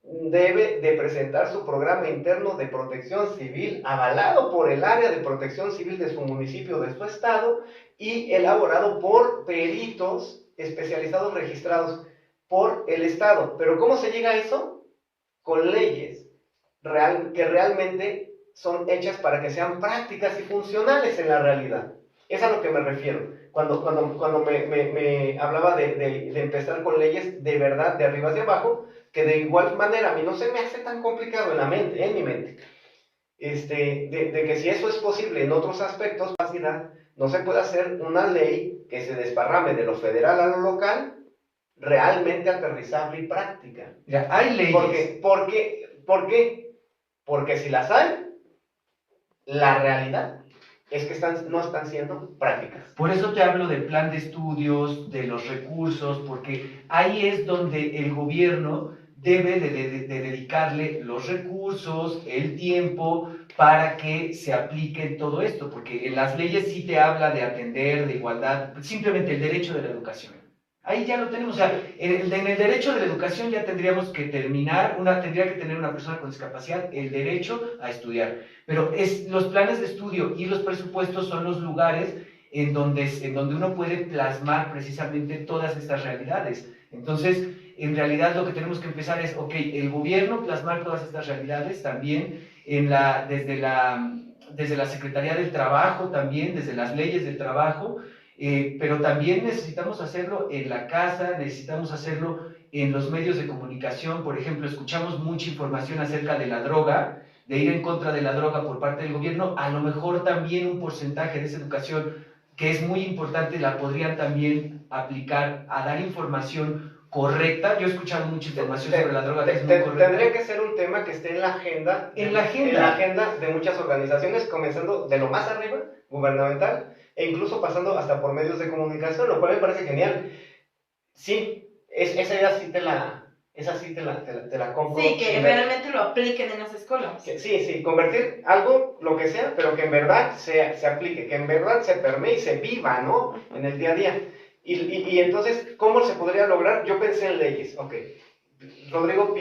debe de presentar su programa interno de protección civil avalado por el área de protección civil de su municipio, de su estado, y elaborado por peritos especializados registrados por el estado. ¿Pero cómo se llega a eso? Con leyes que realmente son hechas para que sean prácticas y funcionales en la realidad. Es a lo que me refiero. Cuando me hablaba de empezar con leyes de verdad, de arriba hacia abajo, que de igual manera a mí no se me hace tan complicado en mi mente, de que si eso es posible en otros aspectos, no se puede hacer una ley que se desparrame de lo federal a lo local, realmente aterrizable y práctica.
Ya, hay leyes.
¿Por qué? Porque si las hay, la realidad es que no están siendo prácticas.
Por eso te hablo del plan de estudios, de los recursos, porque ahí es donde el gobierno debe de dedicarle los recursos, el tiempo, para que se aplique todo esto, porque en las leyes sí te habla de atender, de igualdad, simplemente el derecho de la educación. Ahí ya lo tenemos, o sea, en el derecho de la educación ya tendríamos que tendría que tener una persona con discapacidad el derecho a estudiar, pero los planes de estudio y los presupuestos son los lugares en donde uno puede plasmar precisamente todas estas realidades. Entonces, en realidad lo que tenemos que empezar es, ok, el gobierno plasmar todas estas realidades también desde la Secretaría del Trabajo, también desde las leyes del trabajo, pero también necesitamos hacerlo en la casa, necesitamos hacerlo en los medios de comunicación. Por ejemplo, escuchamos mucha información acerca de la droga, de ir en contra de la droga por parte del gobierno. A lo mejor también un porcentaje de esa educación, que es muy importante, la podrían también aplicar a dar información correcta. Yo he escuchado mucha información sobre la droga que es muy correcta.
Tendría que ser un tema que esté en la agenda. En la agenda de muchas organizaciones, comenzando de lo más arriba, gubernamental, e incluso pasando hasta por medios de comunicación, lo cual me parece genial. Sí, esa idea sí te la compro.
Sí, que realmente lo apliquen en las escuelas.
Sí, convertir algo, lo que sea, pero que en verdad se aplique, que en verdad se permee y se viva, ¿no? En el día a día. Y entonces, ¿cómo se podría lograr? Yo pensé en leyes, ok. Rodrigo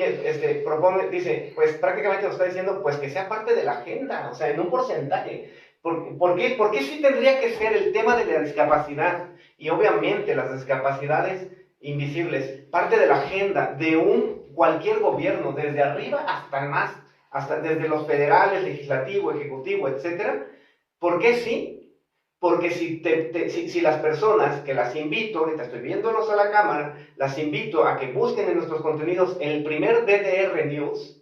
propone, dice, pues prácticamente nos está diciendo, pues que sea parte de la agenda, o sea, en un porcentaje. ¿Por qué sí tendría que ser el tema de la discapacidad? Y obviamente las discapacidades invisibles, parte de la agenda de cualquier gobierno, desde arriba hasta más, hasta desde los federales, legislativo, ejecutivo, etcétera. ¿Por qué sí? Porque si las personas que las invito, ahorita estoy viéndolos a la cámara, las invito a que busquen en nuestros contenidos el primer DDR News,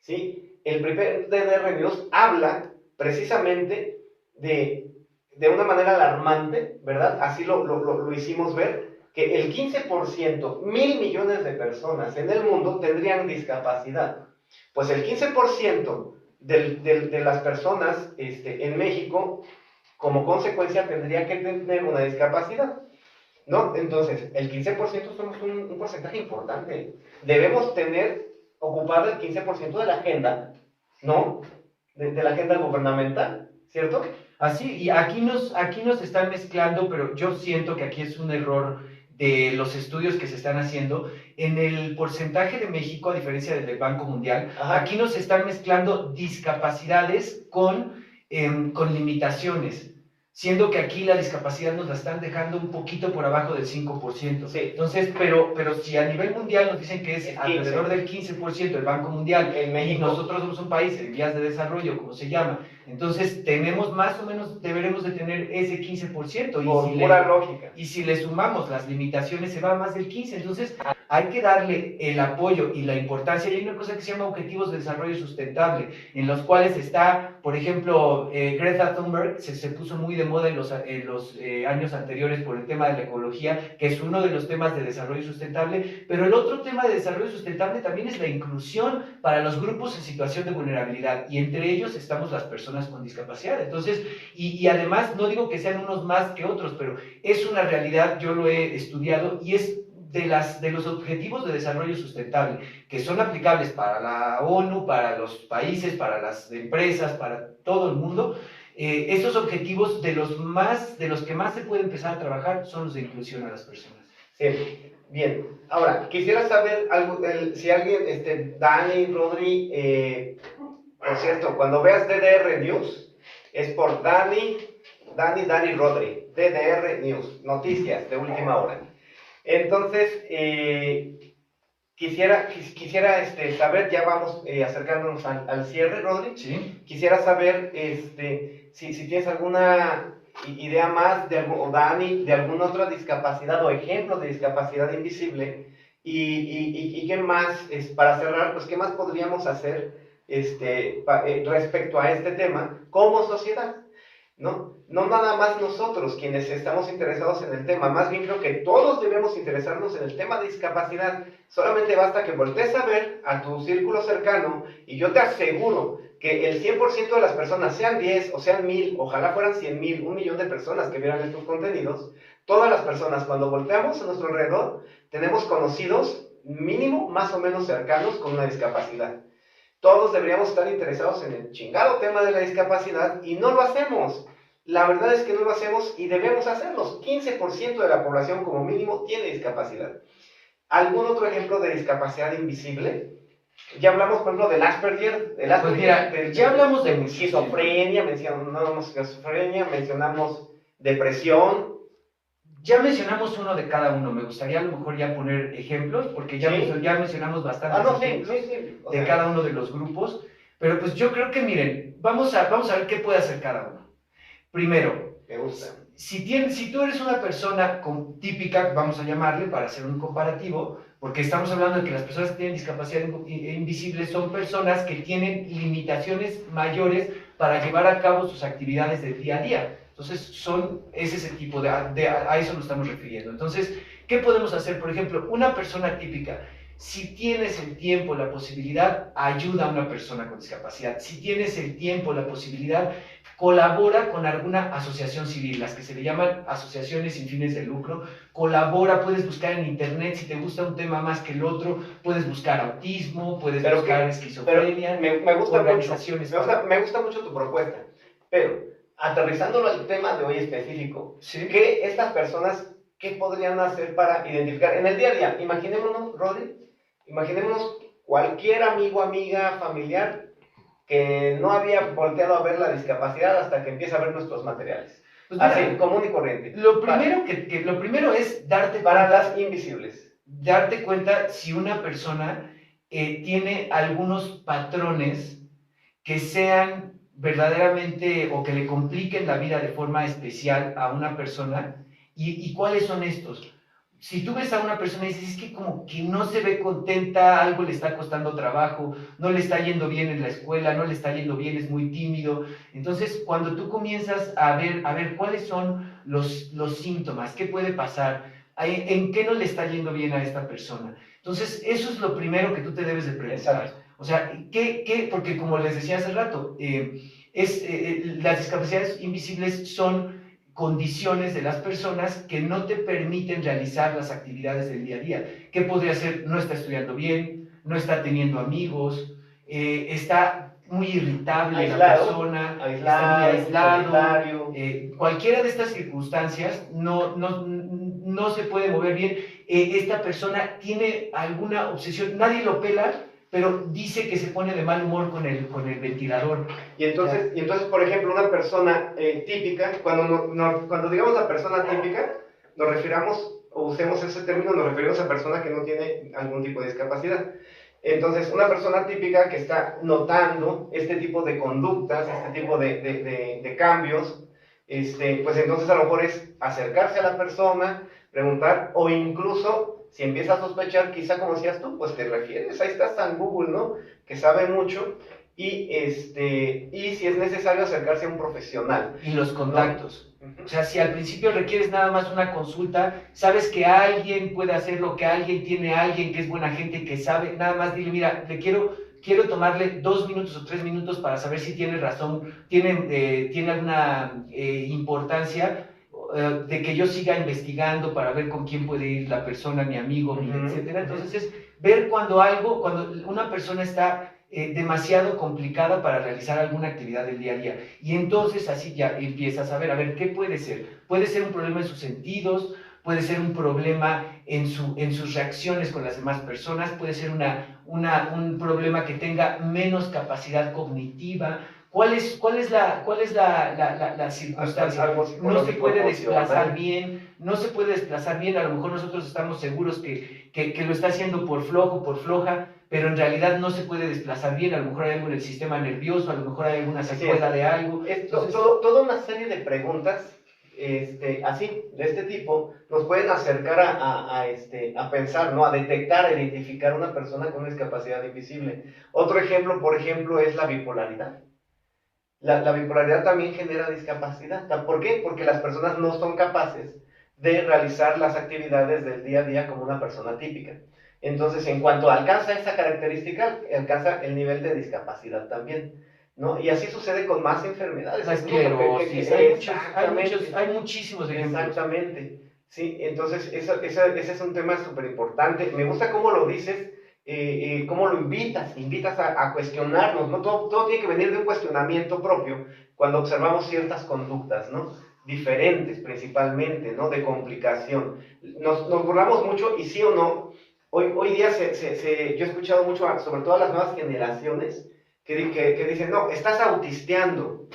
¿sí? El primer DDR News habla precisamente de una manera alarmante, ¿verdad? Así lo hicimos ver, que el 15%, 1.000 millones de personas en el mundo tendrían discapacidad. Pues el 15% de las personas en México, como consecuencia, tendría que tener una discapacidad, ¿no? Entonces, el 15% somos un porcentaje importante. Debemos ocupado el 15% de la agenda, ¿no? De la agenda gubernamental, ¿cierto?
Así, y aquí nos están mezclando, pero yo siento que aquí es un error de los estudios que se están haciendo. En el porcentaje de México, a diferencia del Banco Mundial, aquí nos están mezclando discapacidades con limitaciones, siendo que aquí la discapacidad nos la están dejando un poquito por abajo del 5%.
Sí.
Entonces, pero si a nivel mundial nos dicen que es alrededor del 15% el Banco Mundial,
en México,
y nosotros somos un país en vías de desarrollo, como se llama, entonces tenemos más o menos, deberemos de tener ese 15%.
Por pura lógica.
Y si le sumamos las limitaciones, se va a más del 15%. Entonces, hay que darle el apoyo y la importancia. Y hay una cosa que se llama Objetivos de Desarrollo Sustentable, en los cuales está, por ejemplo, Greta Thunberg se puso muy de moda en los años anteriores por el tema de la ecología, que es uno de los temas de desarrollo sustentable, pero el otro tema de desarrollo sustentable también es la inclusión para los grupos en situación de vulnerabilidad, y entre ellos estamos las personas con discapacidad. Entonces, y además, no digo que sean unos más que otros, pero es una realidad, yo lo he estudiado, y es de los objetivos de desarrollo sustentable, que son aplicables para la ONU, para los países, para las empresas, para todo el mundo. Estos objetivos de los que más se puede empezar a trabajar son los de inclusión a las personas.
Sí, bien. Ahora, quisiera saber si alguien, Dani, Rodri, por cierto, cuando veas DDR News, es por Dani, Rodri, DDR News, noticias de última hora. Entonces, quisiera saber, ya vamos acercándonos al cierre, Rodri.
Sí.
Quisiera saber si tienes alguna idea más, o Dani, de alguna otra discapacidad o ejemplo de discapacidad invisible, y qué más, para cerrar, pues qué más podríamos hacer respecto a este tema como sociedad. No nada más nosotros quienes estamos interesados en el tema, más bien creo que todos debemos interesarnos en el tema de discapacidad. Solamente basta que voltees a ver a tu círculo cercano y yo te aseguro que el 100% de las personas, sean 10 o sean 1,000, ojalá fueran 100,000, 1,000,000 de personas que vieran estos contenidos, todas las personas, cuando volteamos a nuestro alrededor, tenemos conocidos mínimo más o menos cercanos con una discapacidad. Todos deberíamos estar interesados en el chingado tema de la discapacidad y no lo hacemos. La verdad es que no lo hacemos y debemos hacerlo. 15% de la población como mínimo tiene discapacidad. ¿Algún otro ejemplo de discapacidad invisible? Ya hablamos, por ejemplo, del Asperger.
Pues mira, ya hablamos de
esquizofrenia, mencionamos depresión.
Ya mencionamos uno de cada uno. Me gustaría a lo mejor ya poner ejemplos, porque ya mencionamos bastantes ejemplos de cada uno de los grupos. Pero pues yo creo que, miren, vamos a ver qué puede hacer cada uno. Primero,
me gusta.
Si tú eres una persona típica, vamos a llamarle para hacer un comparativo, porque estamos hablando de que las personas que tienen discapacidad invisible son personas que tienen limitaciones mayores para llevar a cabo sus actividades del día a día. Entonces, es ese tipo a eso nos estamos refiriendo. Entonces, ¿qué podemos hacer? Por ejemplo, una persona típica, si tienes el tiempo, la posibilidad, ayuda a una persona con discapacidad. Si tienes el tiempo, la posibilidad, colabora con alguna asociación civil, las que se le llaman asociaciones sin fines de lucro. Colabora, puedes buscar en internet, si te gusta un tema más que el otro, puedes buscar autismo, puedes buscar esquizofrenia,
me gusta
organizaciones.
Me gusta mucho tu propuesta, pero aterrizándolo al tema de hoy específico,
¿sí?
¿Qué estas personas ¿qué podrían hacer para identificar? En el día a día, imaginémonos, Rodri, imaginémonos cualquier amigo, amiga, familiar que no había volteado a ver la discapacidad hasta que empieza a ver nuestros materiales.
Pues mira,
así, común y corriente.
Lo primero es
para las invisibles.
Darte cuenta si una persona tiene algunos patrones que sean verdaderamente o que le compliquen la vida de forma especial a una persona y cuáles son estos. Si tú ves a una persona y dices, es que como que no se ve contenta, algo le está costando trabajo, no le está yendo bien en la escuela, no le está yendo bien, es muy tímido. Entonces, cuando tú comienzas a ver cuáles son los síntomas, qué puede pasar, en qué no le está yendo bien a esta persona. Entonces, eso es lo primero que tú te debes de preguntar.
Exacto.
O sea, porque como les decía hace rato, las discapacidades invisibles son condiciones de las personas que no te permiten realizar las actividades del día a día. ¿Qué podría ser? No está estudiando bien, no está teniendo amigos, está muy irritable la persona, está muy aislado. Cualquiera de estas circunstancias no se puede mover bien. Esta persona tiene alguna obsesión, nadie lo pela, pero dice que se pone de mal humor con el ventilador.
Y entonces, por ejemplo, una persona típica, cuando digamos la persona típica, nos refiramos, o usemos ese término, nos referimos a persona que no tiene algún tipo de discapacidad. Entonces, una persona típica que está notando este tipo de conductas, este tipo de cambios, pues entonces a lo mejor es acercarse a la persona, preguntar, o incluso si empiezas a sospechar, quizá como decías tú, pues te refieres, ahí está San Google, ¿no? Que sabe mucho, y si es necesario acercarse a un profesional.
Y los contactos. ¿No? O sea, si al principio requieres nada más una consulta, sabes que alguien puede hacerlo, que alguien tiene a alguien que es buena gente, que sabe, nada más dile, mira, quiero tomarle 2 minutos o 3 minutos para saber si tiene razón, tiene alguna importancia, de que yo siga investigando para ver con quién puede ir la persona, mi amigo, etcétera. Entonces es ver cuando una persona está demasiado complicada para realizar alguna actividad del día a día. Y entonces así ya empiezas a ver qué puede ser. Puede ser un problema en sus sentidos, puede ser un problema en sus reacciones con las demás personas, puede ser un problema que tenga menos capacidad cognitiva. ¿Cuál es la circunstancia? No se puede desplazar bien, a lo mejor nosotros estamos seguros que lo está haciendo por flojo, por floja, pero en realidad no se puede desplazar bien, a lo mejor hay algo en el sistema nervioso, a lo mejor hay alguna secuela de algo.
Entonces, toda una serie de preguntas así, de este tipo, nos pueden acercar a pensar, ¿no? A detectar, a identificar una persona con una discapacidad invisible. Otro ejemplo, por ejemplo, es la bipolaridad. La bipolaridad también genera discapacidad. ¿Por qué? Porque las personas no son capaces de realizar las actividades del día a día como una persona típica. Entonces, en cuanto alcanza esa característica, alcanza el nivel de discapacidad también, ¿no? Y así sucede con más enfermedades.
La esclerosis, hay muchísimos ejemplos.
Exactamente. Sí, entonces ese es un tema súper importante. Me gusta cómo lo dices, cómo lo invitas a cuestionarnos, ¿no? Todo tiene que venir de un cuestionamiento propio cuando observamos ciertas conductas, ¿no? Diferentes principalmente, ¿no? De complicación. Nos burlamos mucho, y sí o no, hoy día yo he escuchado mucho, sobre todo a las nuevas generaciones, que dicen, no, estás autisteando,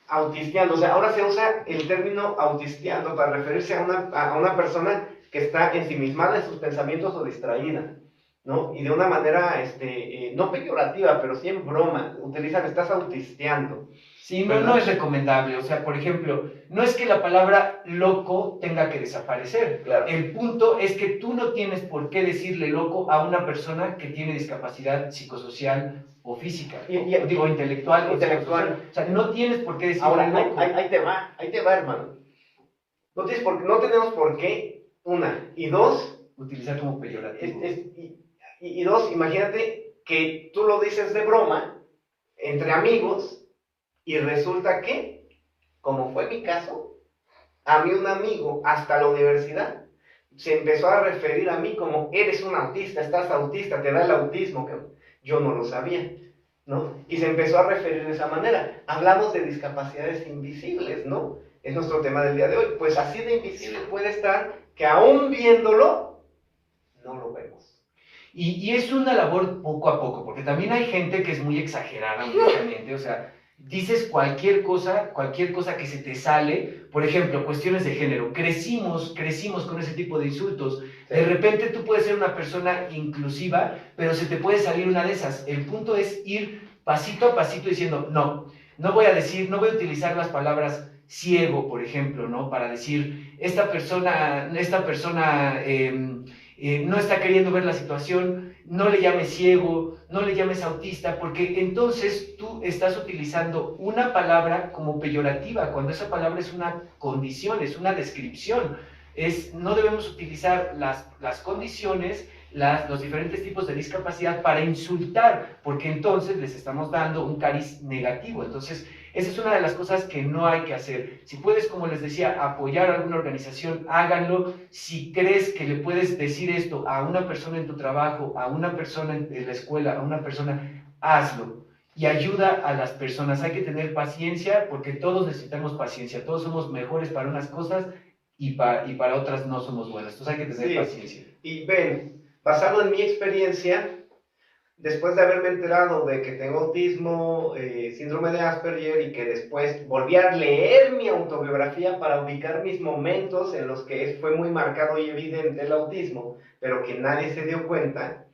o sea, ahora se usa el término autisteando para referirse a una persona que está ensimismada en sus pensamientos o distraída, ¿no? Y de una manera, no peyorativa, pero sí en broma, utilizan, estás autisteando.
Sí, no es recomendable. O sea, por ejemplo, no es que la palabra loco tenga que desaparecer.
Claro.
El punto es que tú no tienes por qué decirle loco a una persona que tiene discapacidad psicosocial o física, o intelectual. O sea, no tienes por qué decirle
ahora,
loco.
Ahí te va, hermano. No tenemos por qué, una, y dos,
utilizar como peyorativo.
Y dos, imagínate que tú lo dices de broma, entre amigos, y resulta que, como fue mi caso, a mí un amigo, hasta la universidad, se empezó a referir a mí como, eres un autista, estás autista, te da el autismo, que yo no lo sabía, ¿no? Y se empezó a referir de esa manera. Hablamos de discapacidades invisibles, ¿no? Es nuestro tema del día de hoy. Pues así de invisible puede estar que aún viéndolo, no lo vemos.
Y es una labor poco a poco, porque también hay gente que es muy exagerada, honestamente, o sea, dices cualquier cosa que se te sale, por ejemplo, cuestiones de género, crecimos con ese tipo de insultos, de repente tú puedes ser una persona inclusiva, pero se te puede salir una de esas, el punto es ir pasito a pasito diciendo, no voy a utilizar las palabras ciego, por ejemplo, ¿no? Para decir, esta persona no está queriendo ver la situación, no le llames ciego, no le llames autista, porque entonces tú estás utilizando una palabra como peyorativa, cuando esa palabra es una condición, es una descripción. No debemos utilizar las condiciones, los diferentes tipos de discapacidad para insultar, porque entonces les estamos dando un cariz negativo. Entonces, esa es una de las cosas que no hay que hacer. Si puedes, como les decía, apoyar a alguna organización, háganlo. Si crees que le puedes decir esto a una persona en tu trabajo, a una persona en la escuela, a una persona, hazlo. Y ayuda a las personas. Hay que tener paciencia porque todos necesitamos paciencia. Todos somos mejores para unas cosas y para otras no somos buenas. Entonces hay que tener paciencia.
Y ven, basado en mi experiencia, después de haberme enterado de que tengo autismo, síndrome de Asperger, y que después volví a leer mi autobiografía para ubicar mis momentos en los que fue muy marcado y evidente el autismo, pero que nadie se dio cuenta,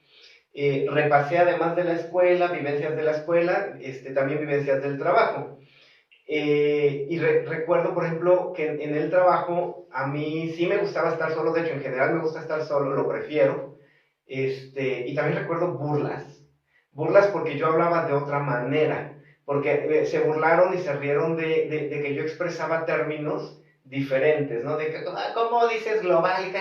repasé además de la escuela, vivencias de la escuela, también vivencias del trabajo. Recuerdo, por ejemplo, que en el trabajo a mí sí me gustaba estar solo, de hecho en general me gusta estar solo, lo prefiero. Y también recuerdo burlas porque yo hablaba de otra manera, porque se burlaron y se rieron de que yo expresaba términos diferentes, ¿no? De que, ¿cómo dices global? Y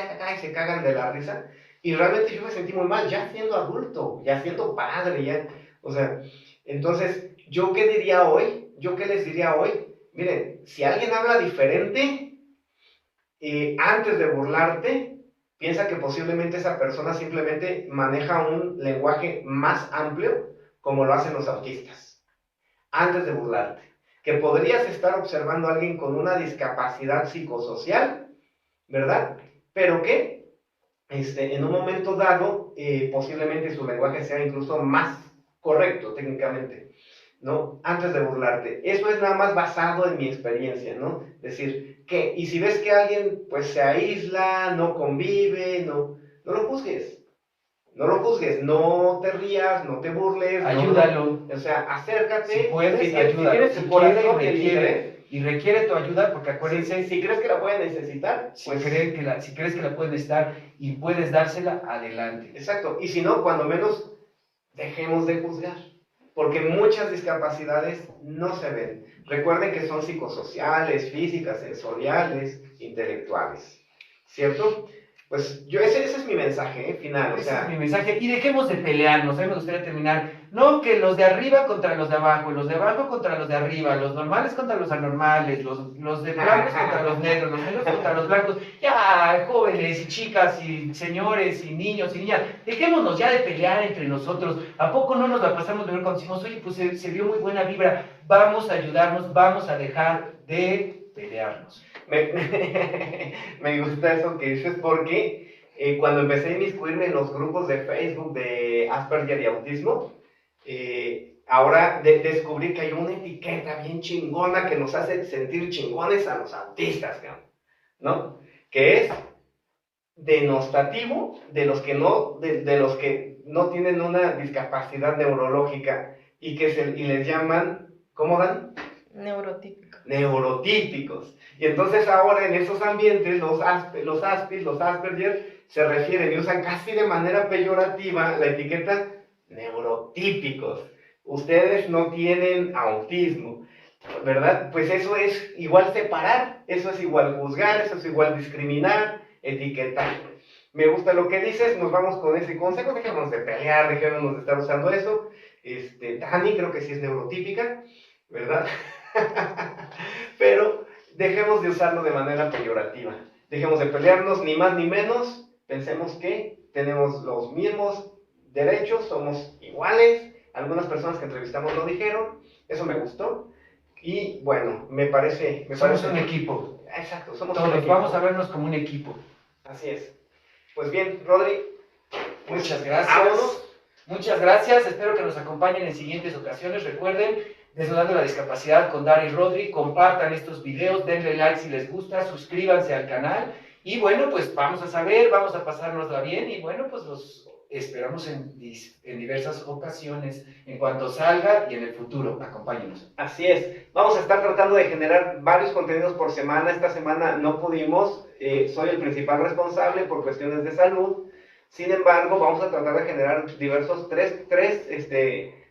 se cagan de la risa. Y realmente yo me sentí muy mal, ya siendo adulto, ya siendo padre, ya, o sea, entonces, ¿yo qué diría hoy? ¿Yo qué les diría hoy? Miren, si alguien habla diferente, antes de burlarte, piensa que posiblemente esa persona simplemente maneja un lenguaje más amplio, como lo hacen los autistas, antes de burlarte. Que podrías estar observando a alguien con una discapacidad psicosocial, ¿verdad? Pero que en un momento dado, posiblemente su lenguaje sea incluso más correcto técnicamente, ¿no? Antes de burlarte. Eso es nada más basado en mi experiencia, ¿no? Decir, que, y si ves que alguien pues se aísla, no convive, no lo juzgues. No lo juzgues, no te rías, no te burles.
Ayúdalo.
O sea, acércate.
Si puedes,
si
ayúdalo.
Si corazón
y requiere tu ayuda, porque acuérdense,
si crees que la pueden necesitar,
si crees que la pueden necesitar y puedes dársela, adelante.
Exacto. Y si no, cuando menos, dejemos de juzgar. Porque muchas discapacidades no se ven. Recuerden que son psicosociales, físicas, sensoriales, intelectuales. ¿Cierto? Pues ese es mi mensaje final.
Ese es mi mensaje. Y dejemos de pelearnos. A mí me gustaría terminar. No, que los de arriba contra los de abajo, los de abajo contra los de arriba, los normales contra los anormales, los de blancos contra los negros contra los blancos. Ya, jóvenes y chicas y señores y niños y niñas, dejémonos ya de pelear entre nosotros. ¿A poco no nos la pasamos de ver cuando decimos, oye, pues se vio muy buena vibra? Vamos a ayudarnos, vamos a dejar de pelearnos.
Me gusta eso que dices porque cuando empecé a inmiscuirme en los grupos de Facebook de Asperger y autismo, ahora descubrí que hay una etiqueta bien chingona que nos hace sentir chingones a los autistas, ¿no? Que es denostativo de los que no tienen una discapacidad neurológica y les llaman, ¿cómo dan? Neurotípicos. Y entonces ahora en esos ambientes los Asperger se refieren y usan casi de manera peyorativa la etiqueta neurotípicos. Ustedes no tienen autismo, ¿verdad? Pues eso es igual separar, eso es igual juzgar, eso es igual discriminar, etiquetar. Me gusta lo que dices, nos vamos con ese consejo, dejémonos de pelear, dejémonos de estar usando eso. Dani creo que sí es neurotípica, ¿verdad? Pero dejemos de usarlo de manera peyorativa. Dejemos de pelearnos, ni más ni menos. Pensemos que tenemos los mismos derechos, somos iguales. Algunas personas que entrevistamos lo dijeron, eso me gustó. Y bueno, me parece...
Somos un equipo.
Exacto, somos un
Todos
equipo.
vamos a vernos como un equipo.
Así es. Pues bien, Rodri.
Muchas gracias.
Vámonos.
Muchas gracias. Espero que nos acompañen en siguientes ocasiones. Recuerden, Desnudando la Discapacidad con Dari y Rodri. Compartan estos videos, denle like si les gusta, suscríbanse al canal. Y bueno, pues vamos a saber, vamos a pasárnosla bien. Y bueno, pues los esperamos en diversas ocasiones, en cuanto salga y en el futuro. Acompáñenos.
Así es. Vamos a estar tratando de generar varios contenidos por semana. Esta semana no pudimos. Soy el principal responsable por cuestiones de salud. Sin embargo, vamos a tratar de generar diversos tres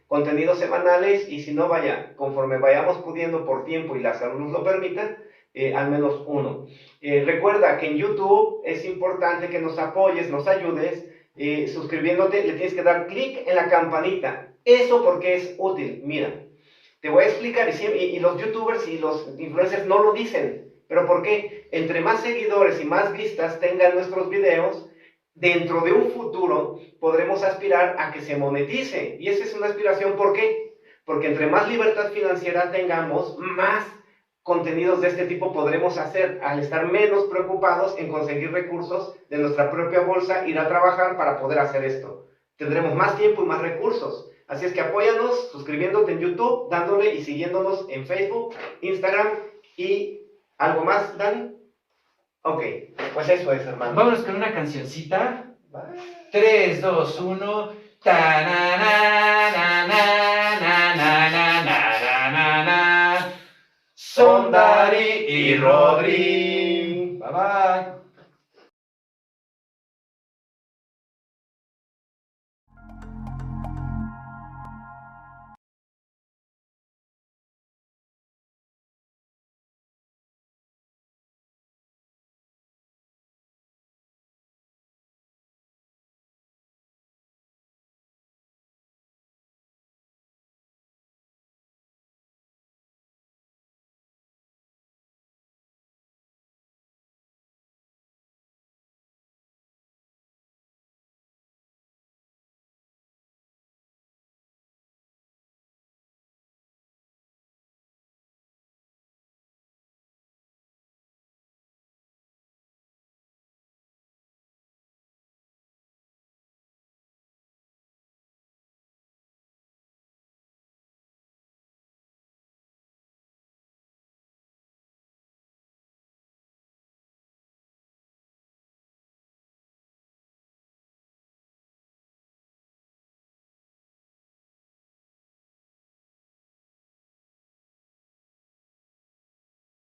contenidos semanales y si no, conforme vayamos pudiendo por tiempo y la salud nos lo permita, al menos uno. Recuerda que en YouTube es importante que nos apoyes, nos ayudes, suscribiéndote, le tienes que dar clic en la campanita. Eso porque es útil. Mira, te voy a explicar, y los youtubers y los influencers no lo dicen, pero ¿por qué? Entre más seguidores y más vistas tengan nuestros videos, dentro de un futuro podremos aspirar a que se monetice. Y esa es una aspiración, ¿por qué? Porque entre más libertad financiera tengamos, más contenidos de este tipo podremos hacer, al estar menos preocupados en conseguir recursos de nuestra propia bolsa, ir a trabajar para poder hacer esto. Tendremos más tiempo y más recursos. Así es que apóyanos suscribiéndote en YouTube, dándole y siguiéndonos en Facebook, Instagram y algo más, Dani. Ok, pues eso es, hermano.
Vámonos con una cancioncita.
Bye.
3, 2, 1. Son Dari y Rodri.